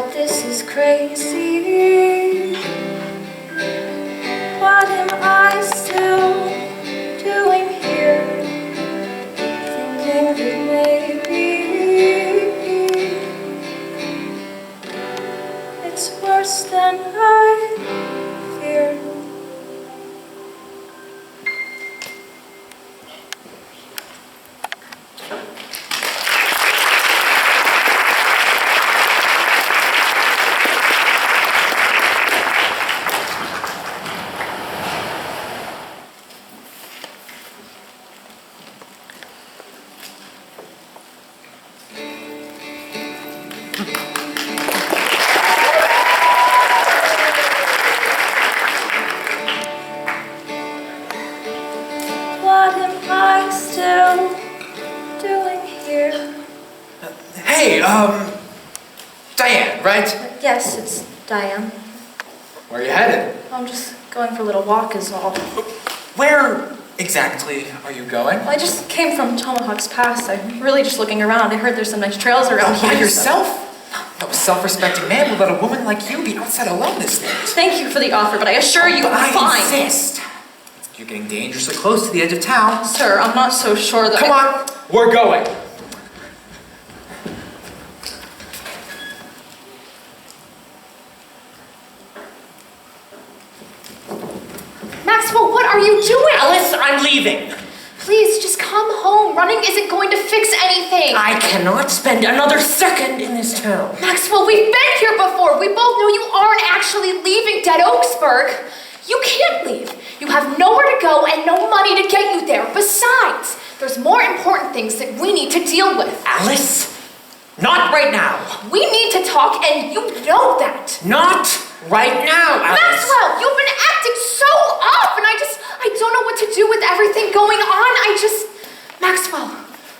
I: that this is crazy. What am I still doing here? Thinking that maybe it's worse than I feared. What am I still doing here?
K: Hey, Diane, right?
F: Yes, it's Diane.
K: Where are you headed?
F: I'm just going for a little walk is all.
K: Where exactly are you going?
F: I just came from Tomahawk's Pass. I'm really just looking around. I heard there's some nice trails around here.
K: By
F: so-
K: yourself? No self-respecting man would let a woman like you be outside alone this late.
F: Thank you for the offer, but I assure you,
K: But
F: I'm
K: I
F: fine.
K: insist. You're getting dangerously close to the edge of town.
F: Sir, I'm not so sure that
K: Come on, we're going.
G: Maxwell, what are you doing?
C: Alice, I'm leaving.
G: Please, just come home. Running isn't going to fix anything.
C: I cannot spend another second in this town.
G: Maxwell, we've been here before. We both know you aren't actually leaving Dead Oaksburg. You can't leave. You have nowhere to go and no money to get you there. Besides, there's more important things that we need to deal with.
C: Alice, not right now.
G: We need to talk, and you know that.
C: Not right now, Alice.
G: Maxwell, you've been acting so off, and I don't know what to do with everything going on. Maxwell,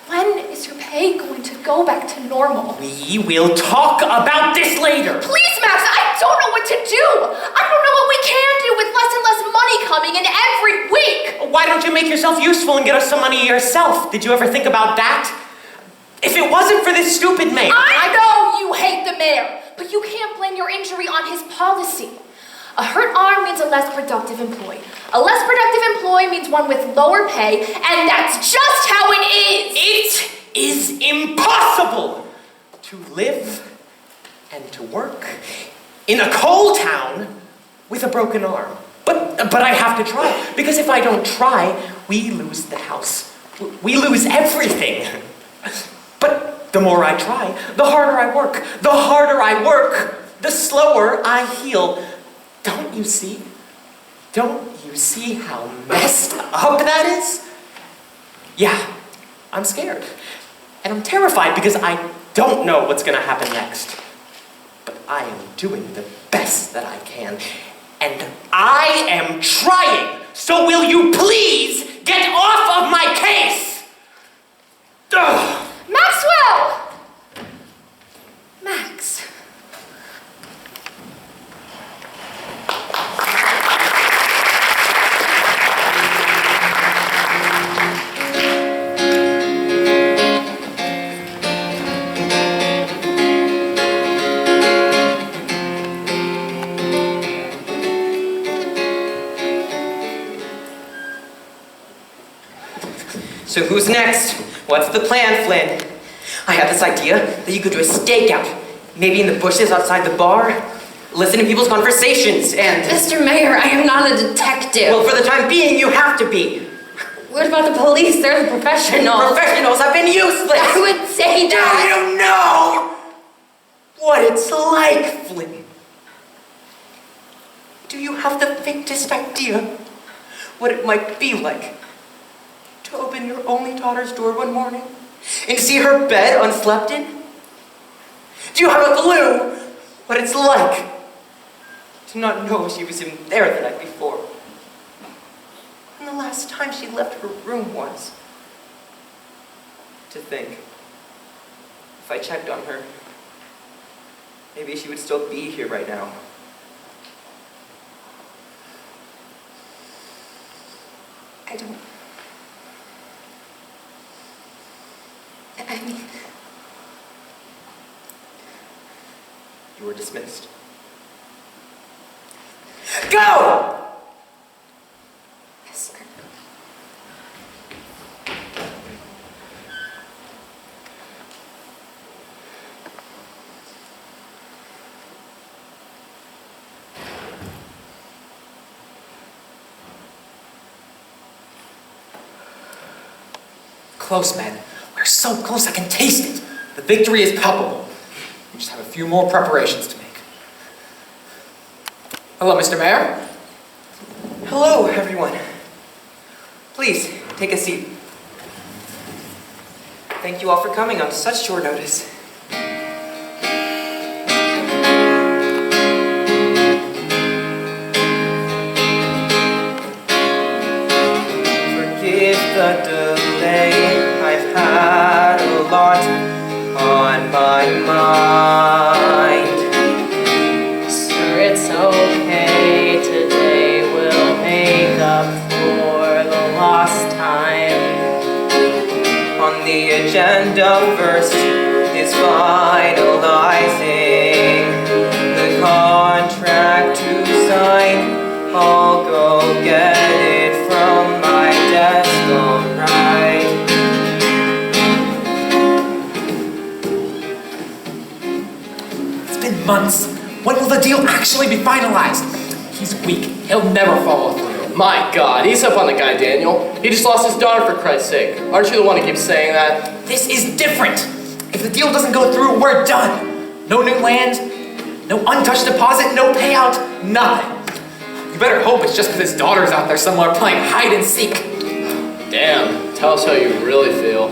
G: when is your pay going to go back to normal?
C: We will talk about this later.
G: Please, Max, I don't know what to do. I don't know what we can do with less and less money coming in every week.
C: Why don't you make yourself useful and get us some money yourself? Did you ever think about that? If it wasn't for this stupid mayor...
G: I know you hate the mayor, but you can't blame your injury on his policy. A hurt arm means a less productive employee. A less productive employee means one with lower pay, and that's just how it is!
C: It is impossible to live and to work in a coal town with a broken arm. But I have to try, because if I don't try, we lose the house. We lose everything. But the more I try, the harder I work. The harder I work, the slower I heal. Don't you see? Don't you see how messed up that is? Yeah, I'm scared. And I'm terrified because I don't know what's gonna happen next. But I am doing the best that I can. And I am trying. So will you please get off of my case? Ugh.
G: Maxwell! Max.
B: So who's next? What's the plan, Flynn? I have this idea that you could do a stakeout. Maybe in the bushes outside the bar. Listen to people's conversations and...
A: Mr. Mayor, I am not a detective.
B: Well, for the time being, you have to be.
A: What about the police? They're the professionals.
B: Professionals have been useless.
A: I would say that.
B: Do you know what it's like, Flynn? Do you have the faintest idea what it might be like to open your only daughter's door one morning and see her bed unslept in? Do you have a clue what it's like to not know she was in there the night before? And the last time she left her room was. To think, if I checked on her, maybe she would still be here right now. You were dismissed. Go!
F: Yes, sir.
K: Close, men. We're so close I can taste it. The victory is palpable. We just have a few more preparations to make. Hello, Mr. Mayor.
B: Hello, everyone. Please, take a seat. Thank you all for coming on such short notice. Forgive the delay, I've had a lot on my mind.
M: Sir, it's okay, today we'll make up for the lost time.
B: On the agenda first is finalizing the contract to sign. I'll go get it from my desk, alright.
K: It's been months. When will the deal actually be finalized? He's weak. He'll never follow through.
J: My God, he's up on the guy, Daniel. He just lost his daughter, for Christ's sake. Aren't you the one who keeps saying that?
K: This is different. If the deal doesn't go through, we're done. No new land, no untouched deposit, no payout, nothing. You better hope it's just because his daughter's out there somewhere playing hide and seek.
J: Damn, tell us how you really feel.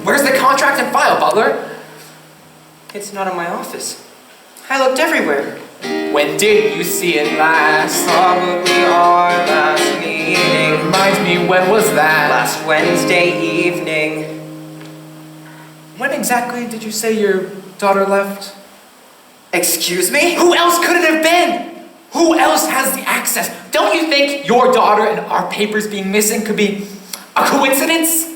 K: Where's the contract and file, Butler?
B: It's not in my office. I looked everywhere.
K: When did you see it last?
B: Probably our last meeting.
K: Reminds me, when was that?
B: Last Wednesday evening.
K: When exactly did you say your daughter left?
B: Excuse me?
K: Who else could it have been? Who else has the access? Don't you think your daughter and our papers being missing could be a coincidence?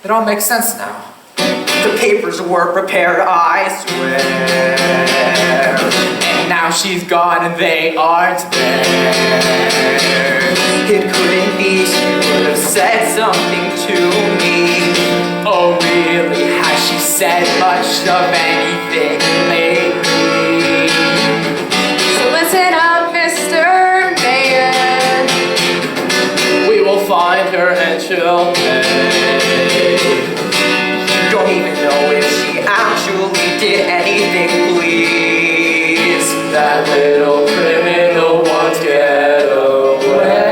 K: It all makes sense now.
B: The papers were prepared, I swear.
K: And now she's gone and they aren't there.
B: It couldn't be, she would have said something to me.
K: Oh really, has she said much of anything lately?
F: So listen up, Mr. Mayor.
J: We will find her and she'll pay.
B: Don't even know if she actually did anything, please.
J: That little criminal won't get away.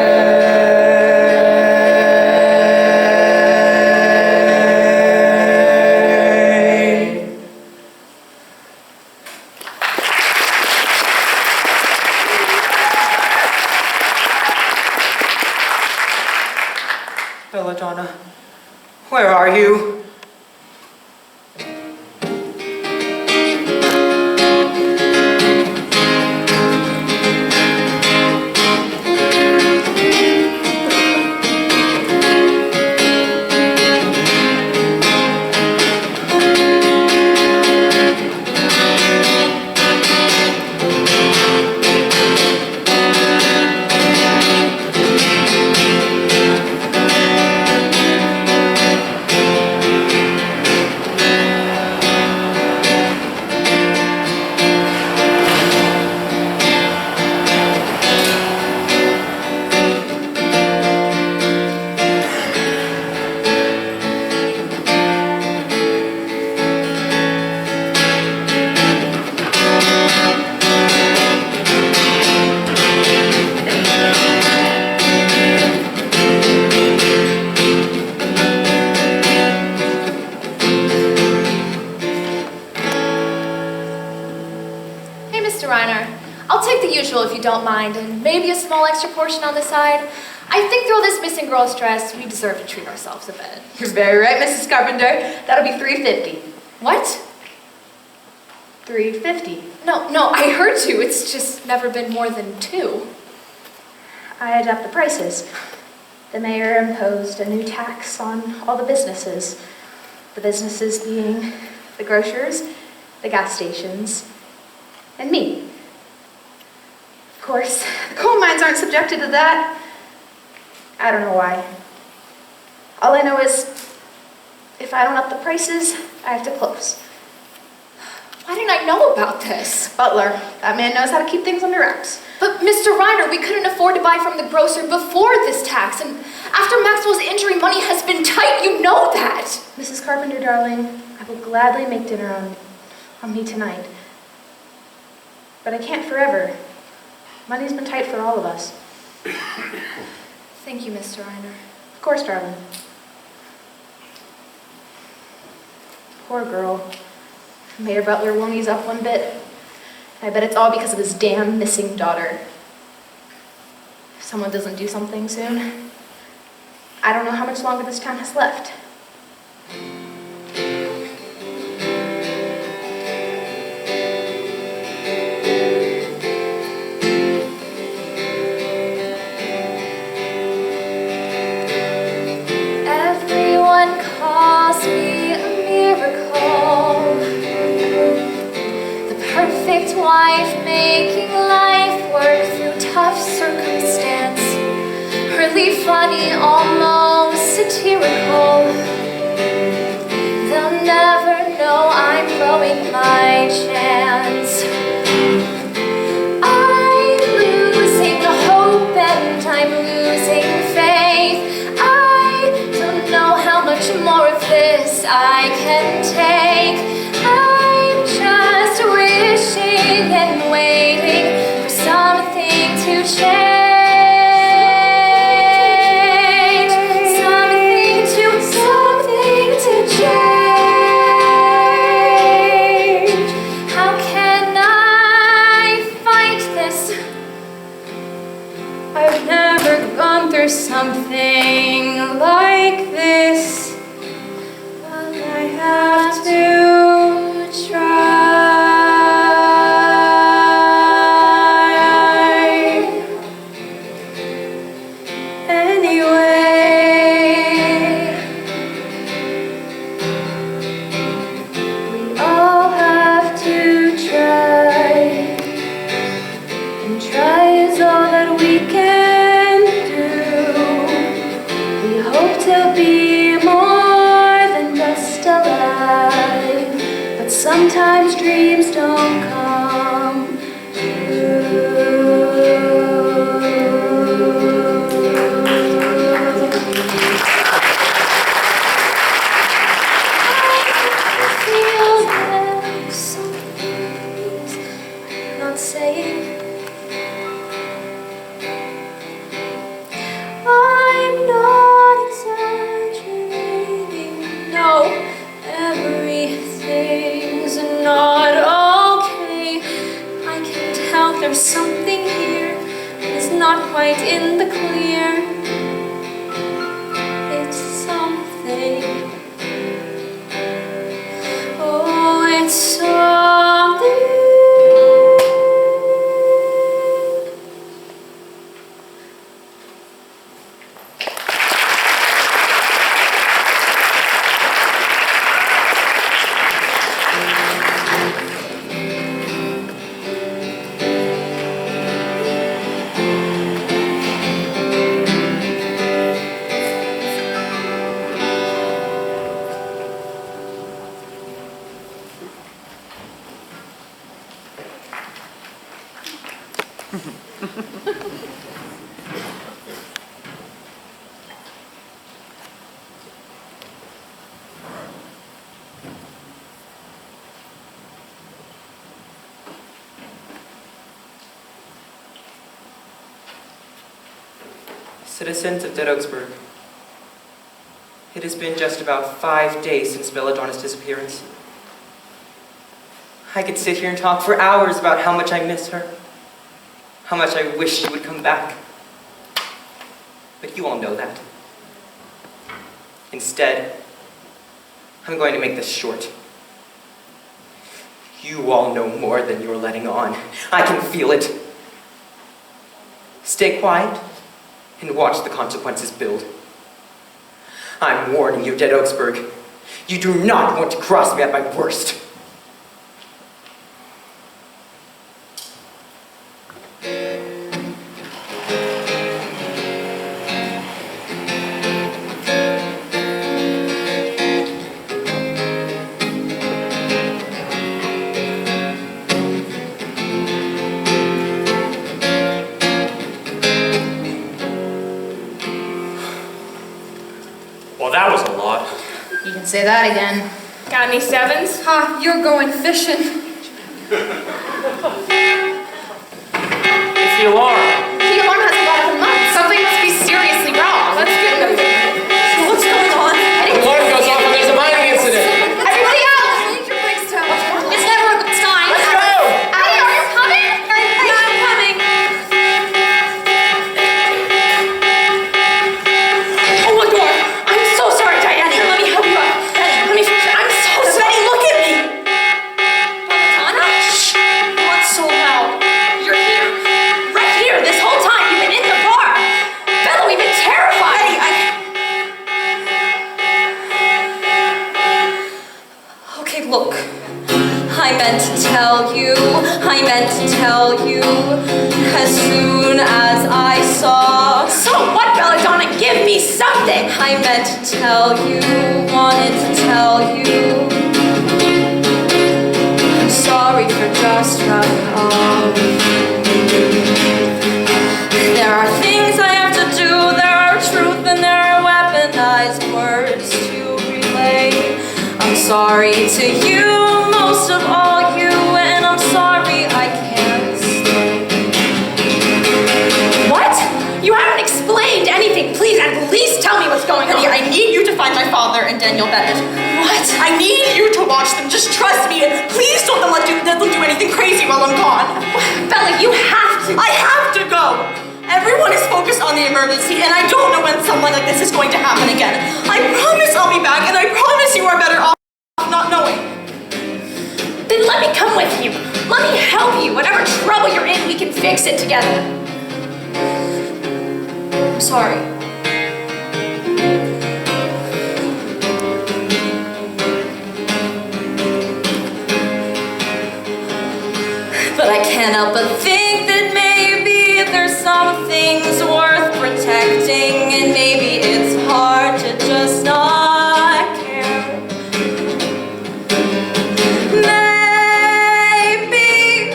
B: Belladonna, where are you?
F: If you don't mind, and maybe a small extra portion on the side. I think through all this missing girl's stress, we deserve to treat ourselves a bit.
A: You're very right, Mrs. Carpenter. That'll be $3.50.
F: What? $3.50? No, I heard you. It's just never been more than $2. I add up the prices. The mayor imposed a new tax on all the businesses being the grocers, the gas stations, and me. Of course, the coal mines aren't subjected to that. I don't know why. All I know is, if I don't up the prices, I have to close.
G: Why didn't I know about this?
F: Butler, that man knows how to keep things under wraps.
G: But Mr. Reiner, we couldn't afford to buy from the grocer before this tax, and after Maxwell's injury, money has been tight, you know that!
F: Mrs. Carpenter, darling, I will gladly make dinner on me tonight. But I can't forever. Money's been tight for all of us.
G: Thank you, Mr. Reiner.
F: Of course, darling. Poor girl. Mayor Butler won't ease up one bit. I bet it's all because of his damn missing daughter. If someone doesn't do something soon, I don't know how much longer this town has left.
I: Everyone calls me a miracle, the perfect wife making life work through tough circumstance, really funny, almost satirical. They'll never know I'm growing my chance. I'm losing hope and I'm losing faith. I don't know how much more of this I can take. I'm just wishing and waiting for something to change. Something to change. How can I fight this? I've never gone through something like this, but I have to try. Anyway, we all have to try, and try is all that we can do. We hope to be more than just alive, but sometimes dreams don't come saying I'm not exaggerating. No, everything's not okay. I can tell there's something here that's not quite in the clear. It's something. Oh, it's something.
B: Citizens of Dedogsburg, it has been just about 5 days since Belladonna's disappearance. I could sit here and talk for hours about how much I miss her, how much I wish she would come back. But you all know that. Instead, I'm going to make this short. You all know more than you're letting on. I can feel it. Stay quiet and watch the consequences build. I'm warning you, Dead Oaksburg. You do not want to cross me at my worst.
C: Well, that was a lot.
F: You can say that again.
G: Got any sevens?
H: Ha, you're going fishing.
C: It's the alarm.
F: The alarm hasn't gone off in months. Something must be seriously wrong. Let's get moving.
G: What's going on?
J: The alarm goes off when there's a mining incident.
F: Everybody out!
G: It's never a good sign.
J: Let's go!
F: Hey, are you coming?
G: Yeah, I'm coming. Oh my God! I'm so sorry, Diane. Here, let me help you up. Let me fix it. I'm so sorry. Look at me. Belladonna? Shh. Not so loud. You're here. Right here. This whole time you've been in the bar. Bella, we've been terrified. Okay, look. I meant to tell you. As soon as I saw. So what, Belladonna? Give me something. I meant to tell you, wanted to tell you. I'm sorry for just rubbing off. There are things I have to do. There are truth and there are weaponized words to relay. I'm sorry to you, most of all you, and I'm sorry I can't stay. What? You haven't explained anything. Please, at least tell me what's going on.
N: I need you to find my father and Daniel Bennett.
G: What?
N: I need you to watch them. Just trust me, and please don't let them do anything crazy while I'm gone.
G: Bella, you have to.
N: I have to go. Everyone is focused on the emergency, and I don't know when something like this is going to happen again. I promise I'll be back, and I promise you are better off not knowing.
G: Then let me come with you. Let me help you. Whatever trouble you're in, we can fix it together. I'm sorry. But I can't help but think that maybe there's some things worth protecting, and maybe it's hard to just not care. Maybe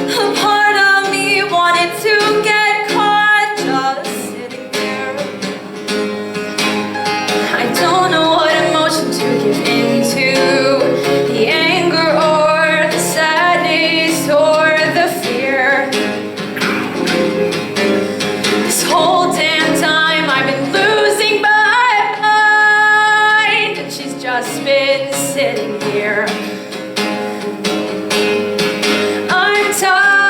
G: a part of me wanted to get caught just sitting there. I don't know what emotion to give into, the anger or the sadness or the fear. This whole damn time I've been losing my mind, and she's just been sitting here. I'm tired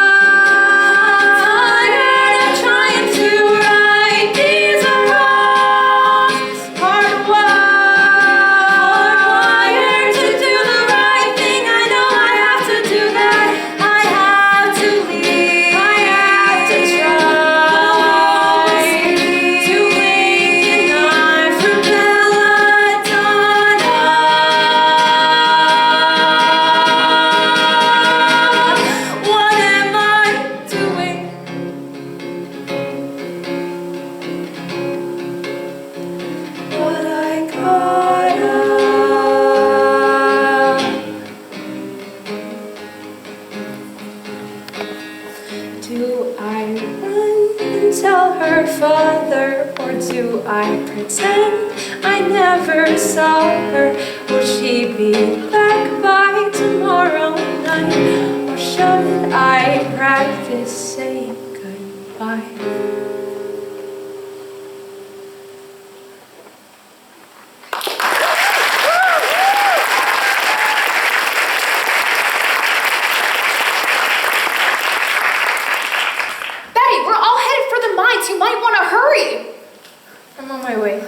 G: of trying to right these wrongs. Hardwired to do the right thing. I know I have to do that. I have to leave. I have to try to wink an eye for Belladonna. What am I doing? But I gotta. Do I run and tell her father, or do I pretend I never saw her? Will she be back by tomorrow night, or should I practice saying goodbye?
F: Betty, we're all headed for the mines. You might want to hurry. I'm on my way.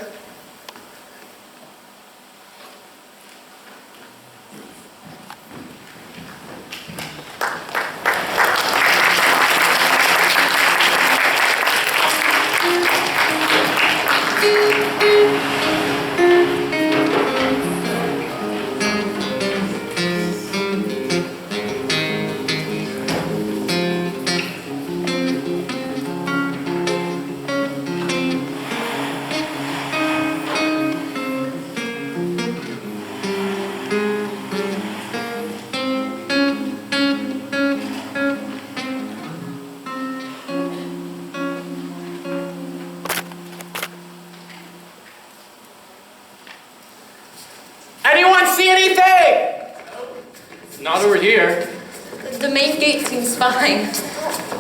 A: 58 seems fine.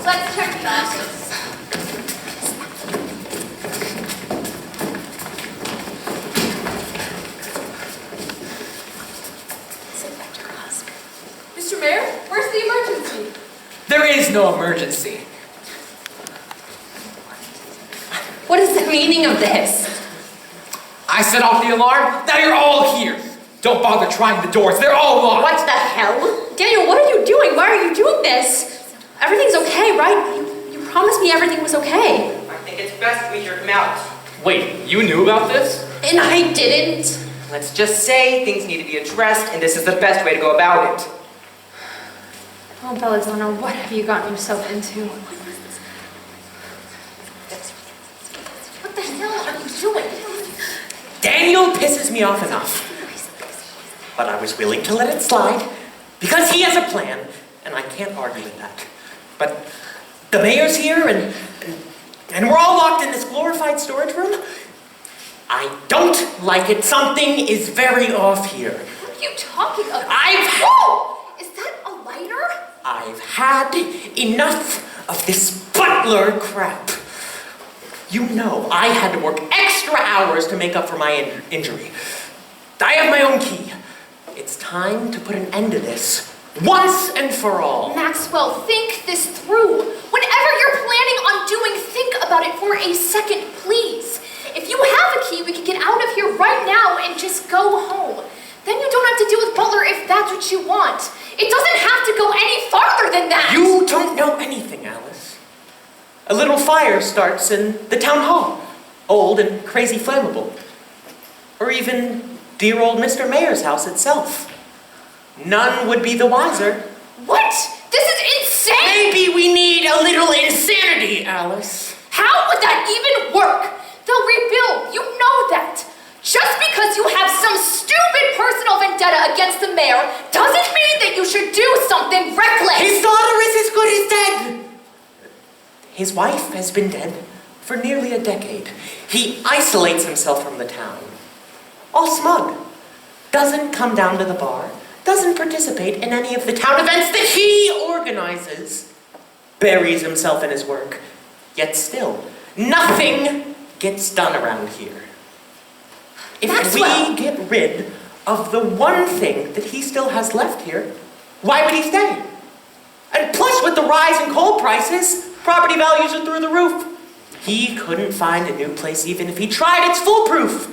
G: Let's check glasses.
L: Mr. Mayor, where's the emergency?
K: There is no emergency.
A: What is the meaning of this?
K: I set off the alarm. Now you're all here. Don't bother trying the doors. They're all locked.
A: What the hell? Daniel, what are you doing? Why are you doing this? Everything's okay, right? You promised me everything was okay.
B: I think it's best we hear him out.
J: Wait, you knew about this?
A: And I didn't.
B: Let's just say things need to be addressed, and this is the best way to go about it.
F: Oh, Belladonna, what have you gotten yourself into?
G: What the hell are you doing?
C: Daniel pisses me off enough. But I was willing to let it slide because he has a plan, and I can't argue with that. But the mayor's here, and we're all locked in this glorified storage room. I don't like it. Something is very off here.
G: What are you talking about?
C: Whoa!
G: Is that a lighter?
C: I've had enough of this butler crap. You know, I had to work extra hours to make up for my injury. I have my own key. It's time to put an end to this, once and for all.
G: Maxwell, think this through. Whatever you're planning on doing, think about it for a second, please. If you have a key, we can get out of here right now and just go home. Then you don't have to deal with Butler if that's what you want. It doesn't have to go any farther than that.
C: You don't know anything, Alice. A little fire starts in the town hall, old and crazy flammable. Or even dear old Mr. Mayor's house itself. None would be the wiser.
G: What? This is insane!
C: Maybe we need a little insanity, Alice.
G: How would that even work? They'll rebuild, you know that. Just because you have some stupid personal vendetta against the mayor doesn't mean that you should do something reckless.
C: His daughter is as good as dead. His wife has been dead for nearly a decade. He isolates himself from the town. All smug. Doesn't come down to the bar. Doesn't participate in any of the town events that he organizes. Buries himself in his work. Yet still, nothing gets done around here. If
G: Maxwell.
C: we get rid of the one thing that he still has left here, why would he stay? And plus, with the rise in coal prices, property values are through the roof. He couldn't find a new place even if he tried. It's foolproof.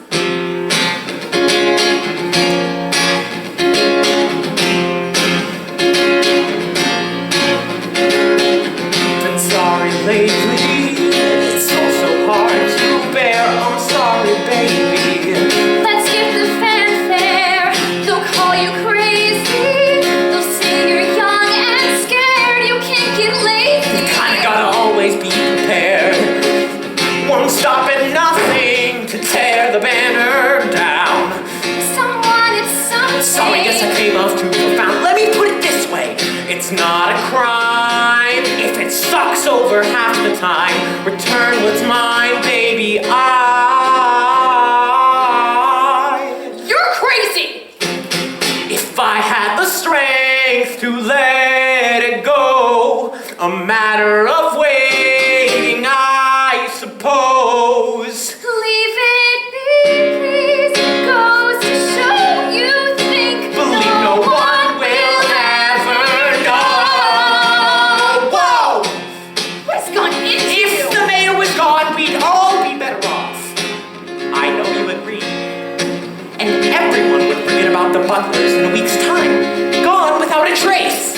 C: Been sorry lately. It's so hard to bear. I'm sorry, baby.
I: Let's give the fanfare. They'll call you crazy. They'll say you're young and scared. You can't get lazy.
C: Kinda gotta always be prepared. Won't stop at nothing to tear the banner down.
I: Someone, it's something.
C: Sorry, guess I came off too profound. Let me put it this way. It's not a crime if it sucks over half the time. Return what's mine, baby.
G: You're crazy!
C: If I had the strength to let it go, a matter of waiting, I suppose.
I: Leave it be, please. It goes to show you think
C: Believe no one will ever know. Whoa!
G: What's gone into you?
C: If the mayor was gone, we'd all be better off. I know you agree. And everyone would forget about the butlers in a week's time. Gone without a trace.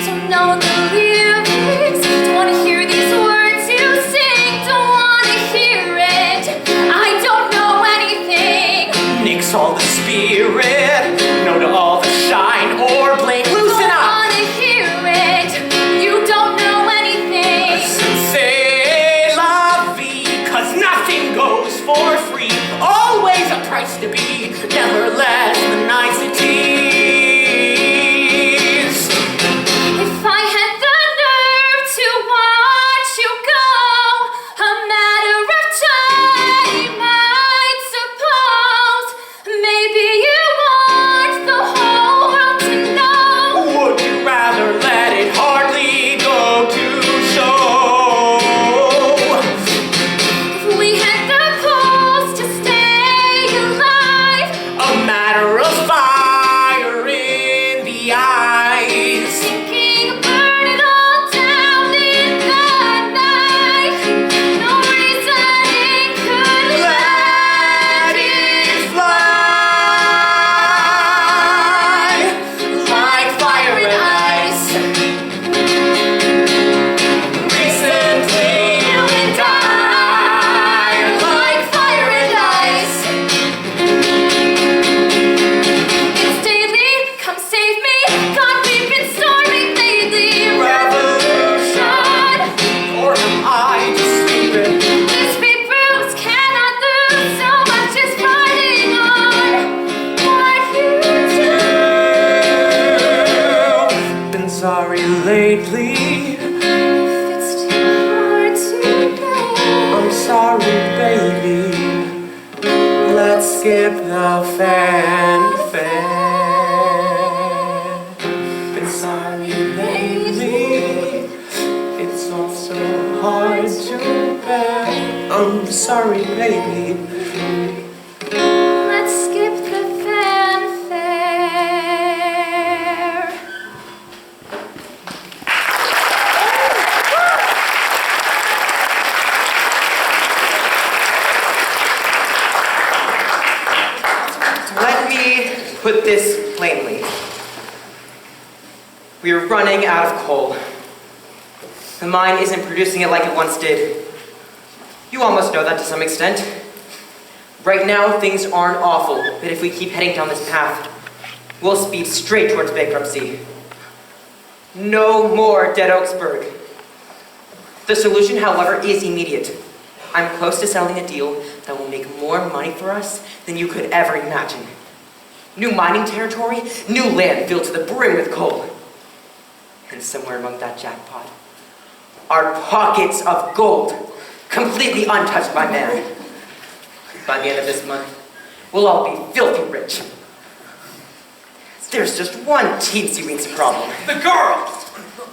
I: Don't know the lyrics. Don't wanna hear these words you sing. Don't wanna hear it. I don't know anything.
C: Nix all the spirit. No to all the shine or blame. Loosen
I: Don't
C: up.
I: wanna hear it. You don't know anything.
C: C'est la vie. Cause nothing goes for free. Always a price to be. Never less than niceties.
I: If I had the
K: greatly.
I: It's too hard to bear.
K: I'm sorry, baby. Let's skip the fanfare. Been sorry lately. It's all so hard to bear. I'm sorry, baby.
I: Let's skip the fanfare.
B: Let me put this plainly. We are running out of coal. The mine isn't producing it like it once did. You almost know that to some extent. Right now, things aren't awful, but if we keep heading down this path, we'll speed straight towards bankruptcy. No more Dead Oaksburg. The solution, however, is immediate. I'm close to selling a deal that will make more money for us than you could ever imagine. New mining territory, new land filled to the brim with coal. And somewhere among that jackpot are pockets of gold, completely untouched by man. By the end of this month, we'll all be filthy rich. There's just one teensy-weensy problem.
E: The girl!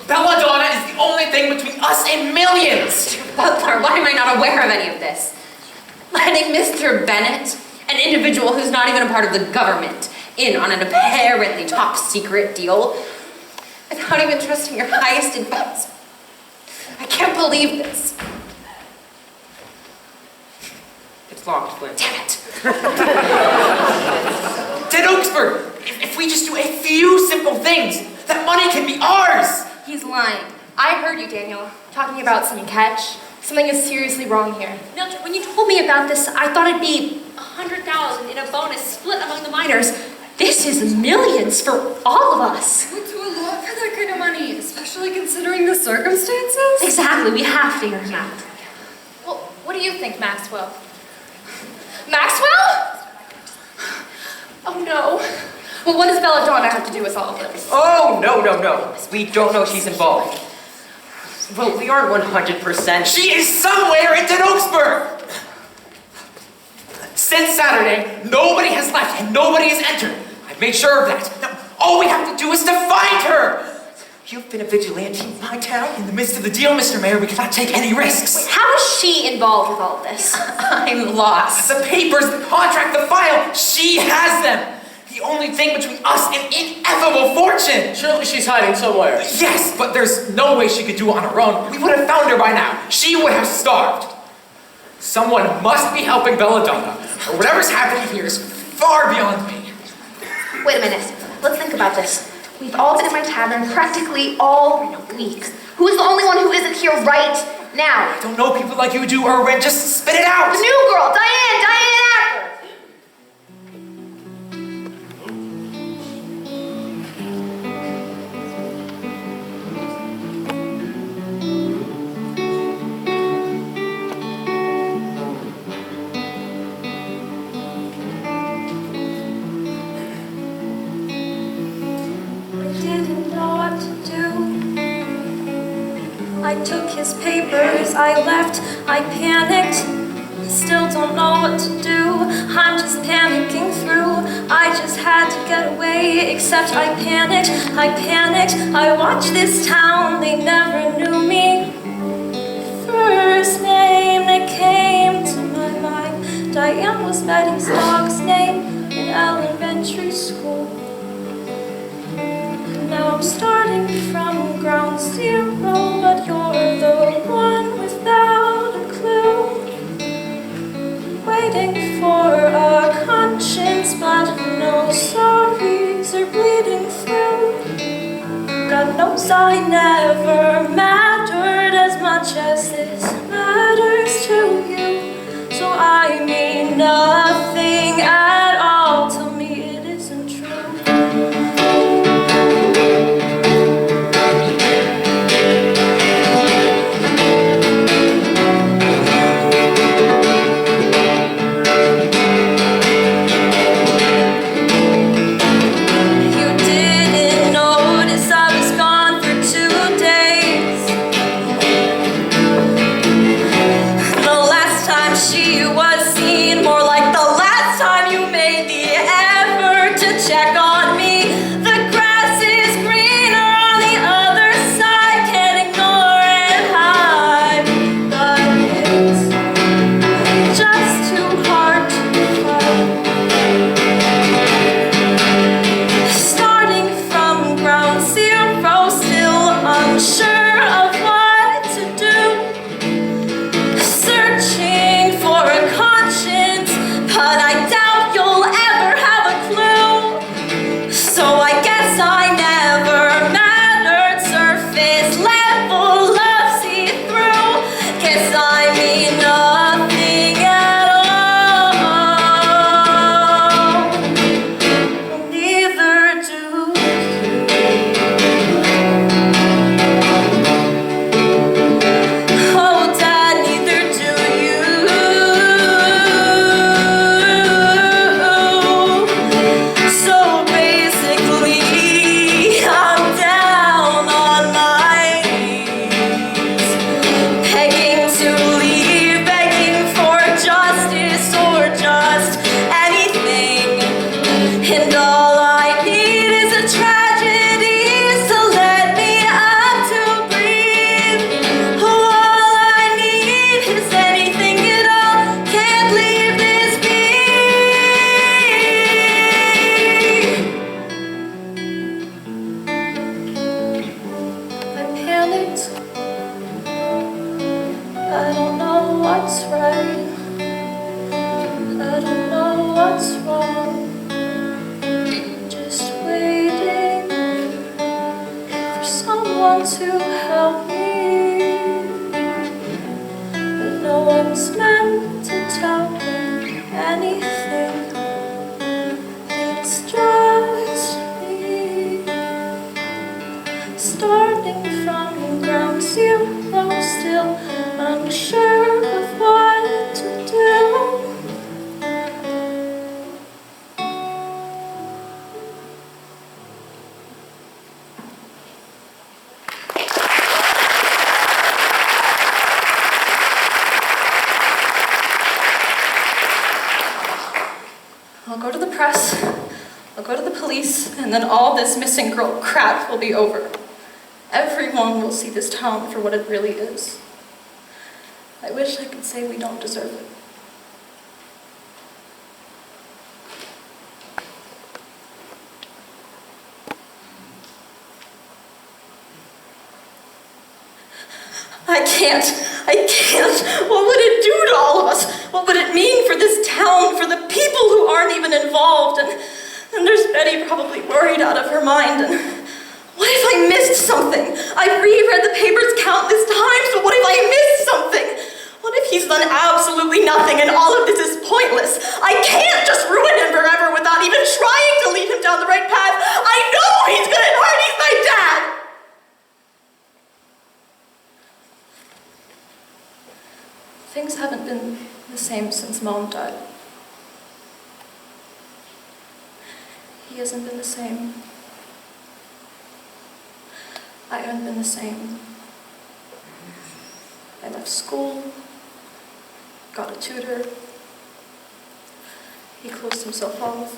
E: Belladonna is the only thing between us and millions!
A: Butler, why am I not aware of any of this? Letting Mr. Bennett, an individual who's not even a part of the government, in on an apparently top secret deal, without even trusting your highest advice. I can't believe this.
B: It's locked, Flynn.
A: Damn it.
E: Dead Oaksburg! If we just do a few simple things, that money can be ours!
F: He's lying. I heard you, Daniel, talking about some catch. Something is seriously wrong here.
G: Mildred, when you told me about this, I thought it'd be $100,000 in a bonus split among the miners. This is millions for all of us.
H: Would do a lot for that kind of money, especially considering the circumstances.
G: Exactly, we have to figure him out.
F: Well, what do you think, Maxwell? Maxwell? Oh no. Well, what does Belladonna have to do with all of this?
B: Oh, no. We don't know she's involved. Well, we aren't 100%.
E: She is somewhere in Dead Oaksburg! Since Saturday, nobody has left and nobody has entered. I've made sure of that. Now, all we have to do is to find her!
B: You've been a vigilante in my town?
E: In the midst of the deal, Mr. Mayor, we cannot take any risks.
G: Wait, how is she involved with all of this?
A: I'm lost.
E: The papers, the contract, the file, she has them. The only thing between us and ineffable fortune.
J: Surely she's hiding somewhere.
E: Yes, but there's no way she could do it on her own. We would have found her by now. She would have starved. Someone must be helping Belladonna, or whatever's happening here is far beyond me.
F: Wait a minute. Let's think about this. We've all been in my tavern practically all week. Who's the only one who isn't here right now?
E: I don't know people like you do, Irwin. Just spit it out.
F: The new girl, Diane Apple.
I: I took his papers, I left, I panicked. Still don't know what to do, I'm just panicking through. I just had to get away, except I panicked. I watched this town, they never knew me. First name that came to my mind, Diane was Betty's dog's name in elementary school. Now I'm starting from ground zero, but you're the one without a clue. Waiting for a conscience, but no sorries are bleeding through. God knows I never mattered as much as this matters to you. So I mean nothing at all, tell me it isn't true. You didn't notice I was gone for 2 days. I don't know what's right. I don't know what's wrong. Just waiting for someone to help me. But no one's meant to tell me anything. It's just me. Starting from ground zero, still unsure of what to do. I'll go to the press, I'll go to the police, and then all this missing girl crap will be over. Everyone will see this town for what it really is. I wish I could say we don't deserve it. I can't. What would it do to all of us? What would it mean for this town, for the people who aren't even involved? And there's Betty probably worried out of her mind. And what if I missed something? I've reread the papers countless times, but what if I missed something? What if he's done absolutely nothing and all of this is pointless? I can't just ruin him forever without even trying to lead him down the right path. I know he's good at heart. He's my dad. Things haven't been the same since Mom died. He hasn't been the same. I haven't been the same. I left school, got a tutor. He closed himself off.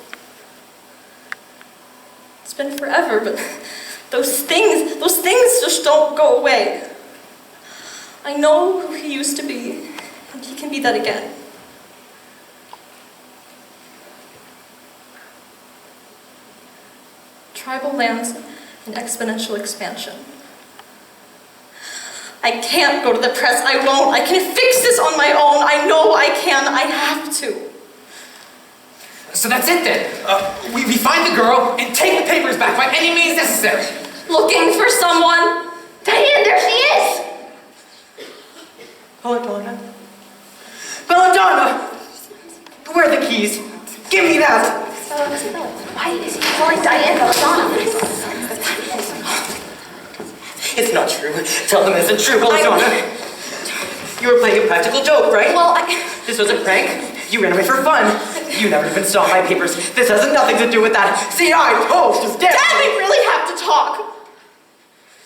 I: It's been forever, but those things just don't go away. I know who he used to be, and he can be that again. Tribal lands and exponential expansion. I can't go to the press, I won't. I can fix this on my own. I know I can, I have to.
E: So that's it then. We find the girl and take the papers back by any means necessary.
G: Looking for someone. Diane, there she is!
B: Belladonna. Belladonna! Where are the keys? Give me that!
F: Why is he calling Diane Belladonna?
B: It's not true. Tell them it isn't true, Belladonna. You were playing a practical joke, right?
G: Well,
B: This was a prank. You ran away for fun. You never even saw my papers. This has nothing to do with that. See, I told you.
G: Dad, we really have to talk.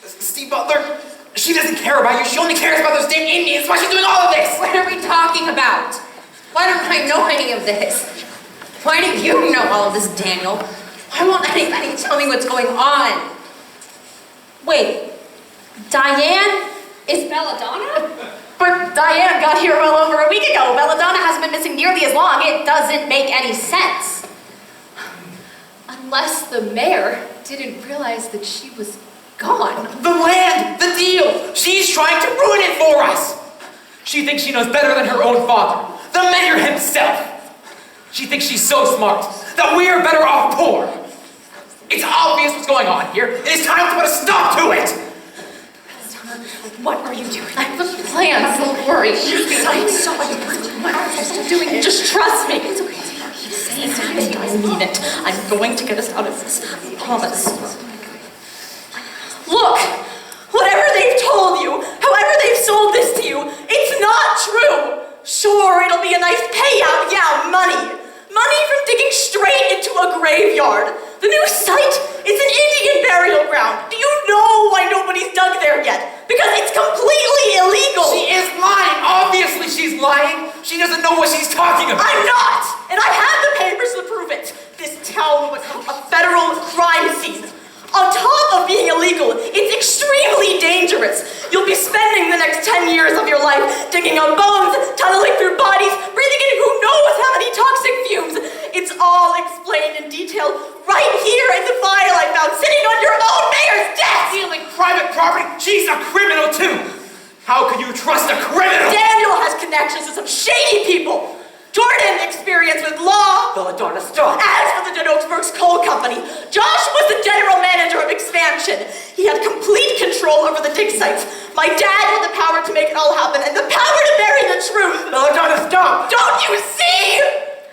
E: Steve Butler, she doesn't care about you. She only cares about those damn Indians. Why is she doing all of this?
H: What are we talking about? Why don't I know any of this? Why do you know all of this, Daniel? Why won't anybody tell me what's going on?
G: Wait, Diane is Belladonna?
F: But Diane got here well over a week ago. Belladonna hasn't been missing nearly as long. It doesn't make any sense.
G: Unless the mayor didn't realize that she was gone.
E: The land, the deal. She's trying to ruin it for us. She thinks she knows better than her own father, the mayor himself. She thinks she's so smart that we are better off poor. It's obvious what's going on here. It is time to put a stop to it.
G: What are you doing?
H: I have a plan, don't worry.
G: I'm so what are you doing? Just trust me. It's okay. Keep saying something. I mean it. I'm going to get us out of this. I promise. Look! Whatever they've told you, however they've sold this to you, it's not true! Sure, it'll be a nice payout, yeah, money. Money from digging straight into a graveyard. The new site is an Indian burial ground. Do you know why nobody's dug there yet? Because it's completely illegal.
E: She is lying. Obviously she's lying. She doesn't know what she's talking about.
G: I'm not! And I have the papers to prove it. This town was a federal crime scene. On top of being illegal, it's extremely dangerous. You'll be spending the next 10 years of your life digging up bones, tunneling through bodies, breathing in who knows how many toxic fumes. It's all explained in detail right here in the file I found sitting on your own mayor's desk.
E: Stealing private property? She's a criminal too.
C: How could you trust a criminal?
N: Daniel has connections to some shady people. Jordan experienced with law.
B: Belladonna, stop.
N: As for the Denoxburg's coal company, Josh was the general manager of expansion. He had complete control over the dig sites. My dad had the power to make it all happen and the power to bury the truth.
B: Belladonna, stop.
N: Don't you see?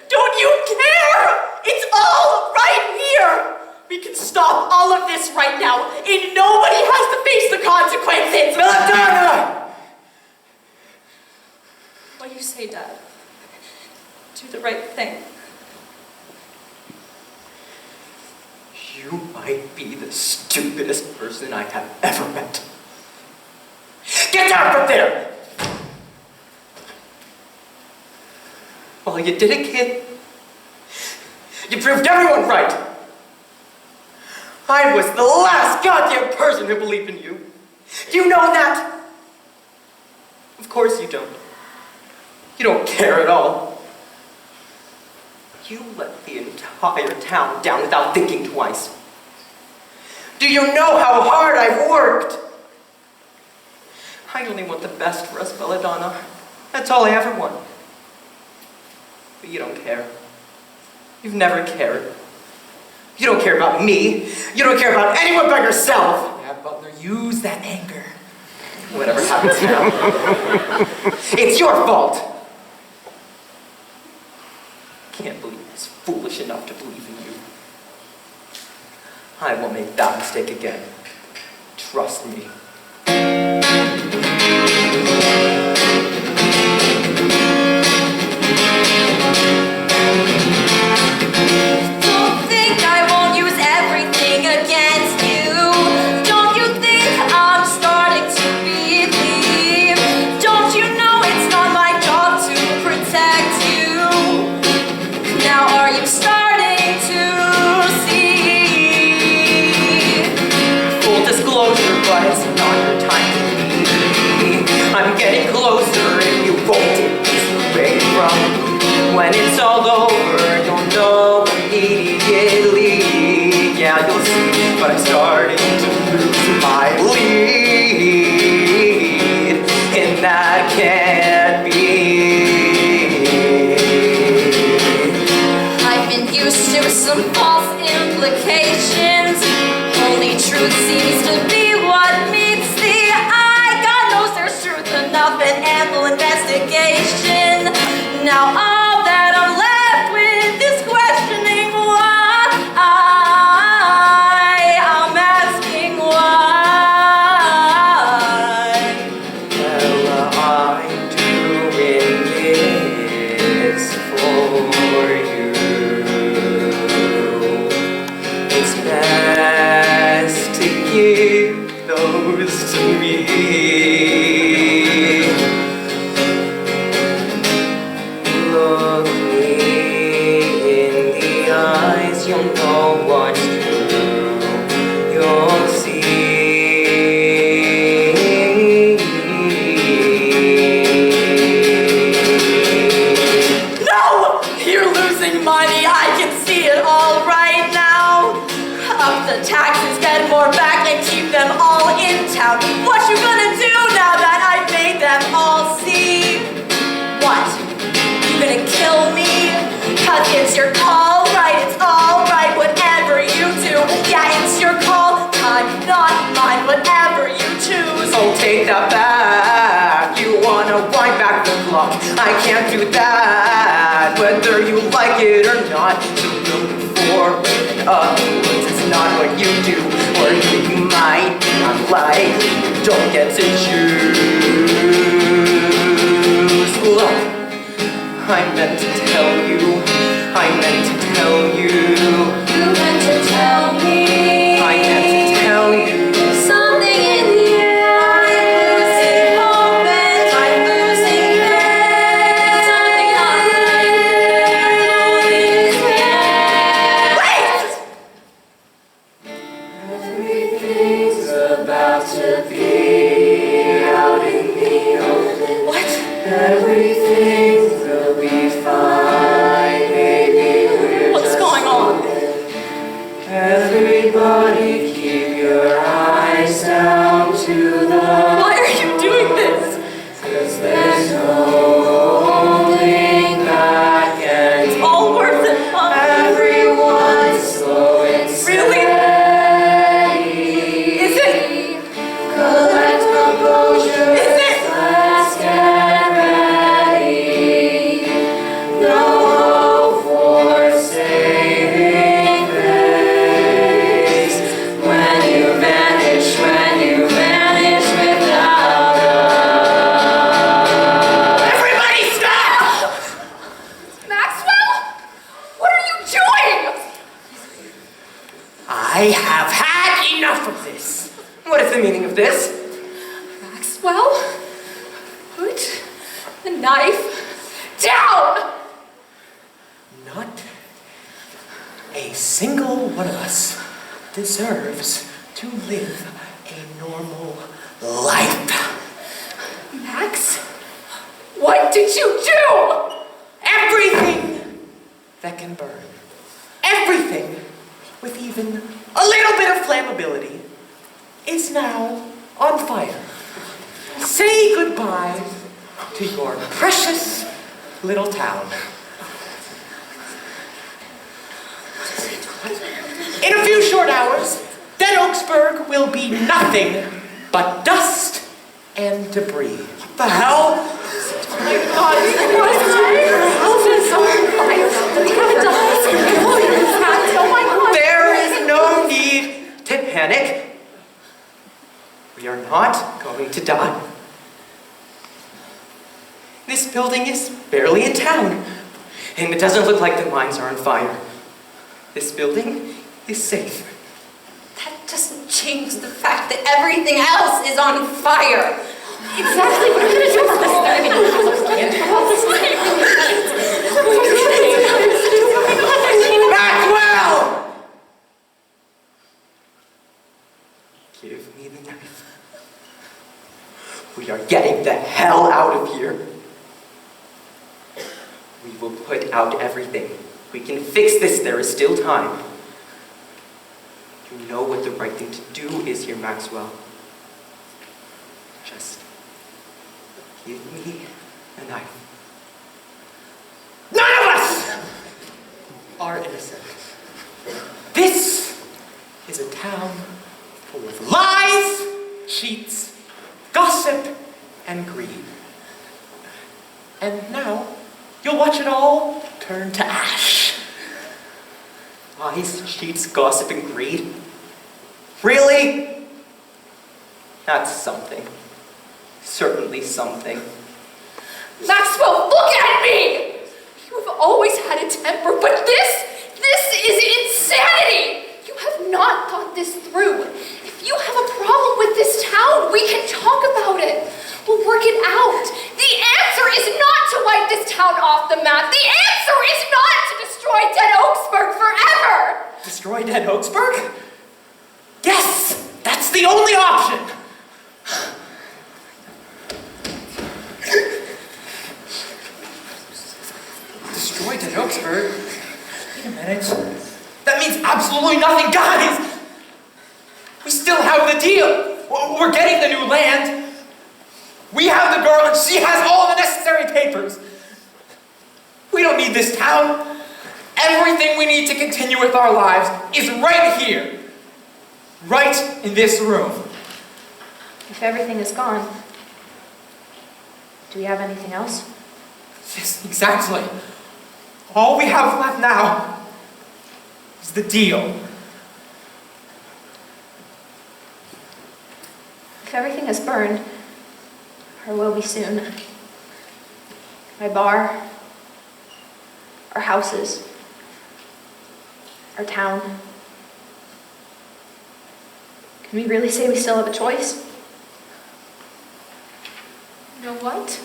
N: Don't you care? It's all right here. We can stop all of this right now, and nobody has to face the consequences.
B: Belladonna!
N: What do you say, Dad? Do the right thing.
B: You might be the stupidest person I have ever met. Get down from there! Well, you did it, kid. You proved everyone right. I was the last goddamn person who believed in you. You know that? Of course you don't. You don't care at all. You let the entire town down without thinking twice. Do you know how hard I've worked? I only want the best for us, Belladonna. That's all I ever want. But you don't care. You've never cared. You don't care about me. You don't care about anyone but yourself.
K: Yeah, Butler, use that anger.
B: Whatever happens now. It's your fault. Can't believe I was foolish enough to believe in you. I won't make that mistake again. Trust me.
D: Don't think I won't use everything against you. Don't you think I'm starting to believe? Don't you know it's not my job to protect you? Now are you starting to see?
B: Full disclosure, but it's not your time to leave. I'm getting closer and you won't take this away from me. When it's all over, you'll know immediately. Yeah, you'll see, but I'm starting to lose my lead. And that can't be.
D: I've been used to some false implications. Only truth seems to be what meets the eye. God knows there's truth enough in ample investigation. Now all that I'm left with is questioning why. I'm asking why.
B: Well, I'm doing this for you. It's best to give those to me. Look me in the eyes, you'll know what's true. You'll see.
N: No! You're losing money. I can see it all right now. Up the taxes, get more back, and keep them all in town. What you gonna do now that I've made them all see? What? You gonna kill me? 'Cause it's your call, right? It's all right, whatever you do. Yeah, it's your call, time not mine, whatever you choose.
B: Oh, take that back. You wanna wind back the clock. I can't do that, whether you like it or not. So moving forward and upwards, it's not what you do, or you might be unlikely. You don't get to choose. Look, I meant to tell you. I meant to tell you.
D: You meant to tell me.
B: I meant to tell you.
D: Something in the air. I'm losing hope and I'm losing faith. Something not right here. Wait! Everything's about to be out in the open.
N: What?
D: Everything will be fine.
G: knife. Down!
K: Not a single one of us deserves to live a normal life.
G: Max, what did you do?
K: Everything that can burn. Everything with even a little bit of flammability is now on fire. Say goodbye to your precious little town. In a few short hours, Den Oaksburg will be nothing but dust and debris. What the hell?
G: Oh my God.
B: There is no need to panic. We are not going to die. This building is barely in town, and it doesn't look like the mines are on fire. This building is safe.
A: That doesn't change the fact that everything else is on fire.
G: Exactly. What are we going to do
B: Maxwell! Give me the knife. We are getting the hell out of here. We will put out everything. We can fix this. There is still time. You know what the right thing to do is here, Maxwell. Just give me a knife. None of us are innocent. This is a town full of lies, cheats, gossip, and greed. And now, you'll watch it all turn to ash. Lies, cheats, gossip, and greed? Really? That's something. Certainly something.
G: Maxwell, look at me! You've always had a temper, but this is insanity! You have not thought this through. If you have a problem with this town, we can talk about it. We'll work it out. The answer is not to wipe this town off the map. The answer is not to destroy Den Oaksburg forever!
K: Destroy Den Oaksburg? Yes! That's the only option! Destroy Den Oaksburg? Wait a minute. That means absolutely nothing, guys! We still have the deal! We're getting the new land. We have the girl and she has all the necessary papers. We don't need this town. Everything we need to continue with our lives is right here. Right in this room.
F: If everything is gone, do we have anything else?
K: Yes, exactly. All we have left now is the deal.
F: If everything is burned, or will be soon, my bar, our houses, our town, can we really say we still have a choice?
G: You know what?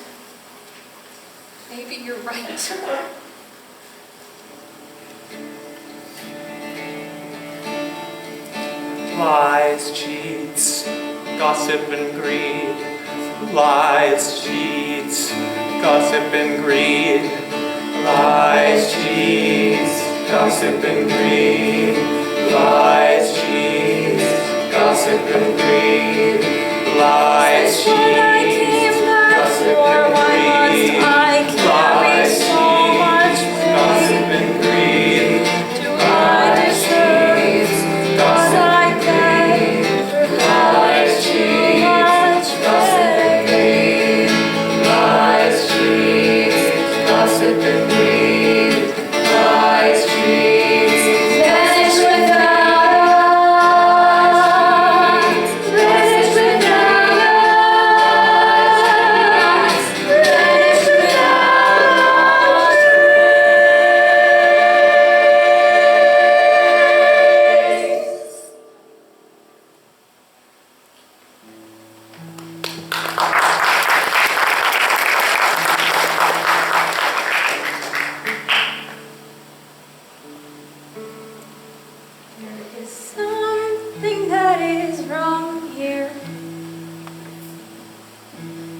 G: Maybe you're right.
K: Lies, cheats, gossip and greed. Lies, cheats, gossip and greed. Lies, cheats, gossip and greed. Lies, cheats, gossip and greed. Lies, cheats, gossip and greed. Lies, cheats, gossip and greed. Lies, cheats, gossip and greed. Lies, cheats, gossip and greed. Lies, cheats, gossip and greed. Lies, cheats, vanish without us. Vanish without us.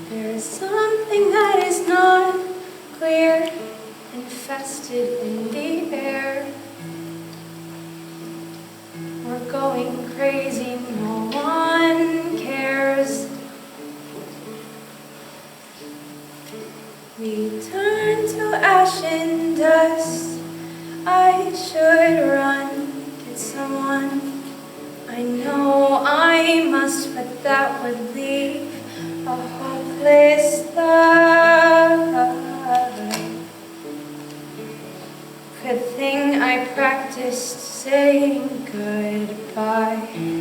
F: There's something that is not clear, infested in the air. We're going crazy, no one cares. We turn to ash and dust. I should run, get someone. I know I must, but that would leave a hopeless life. Good thing I practiced saying goodbye.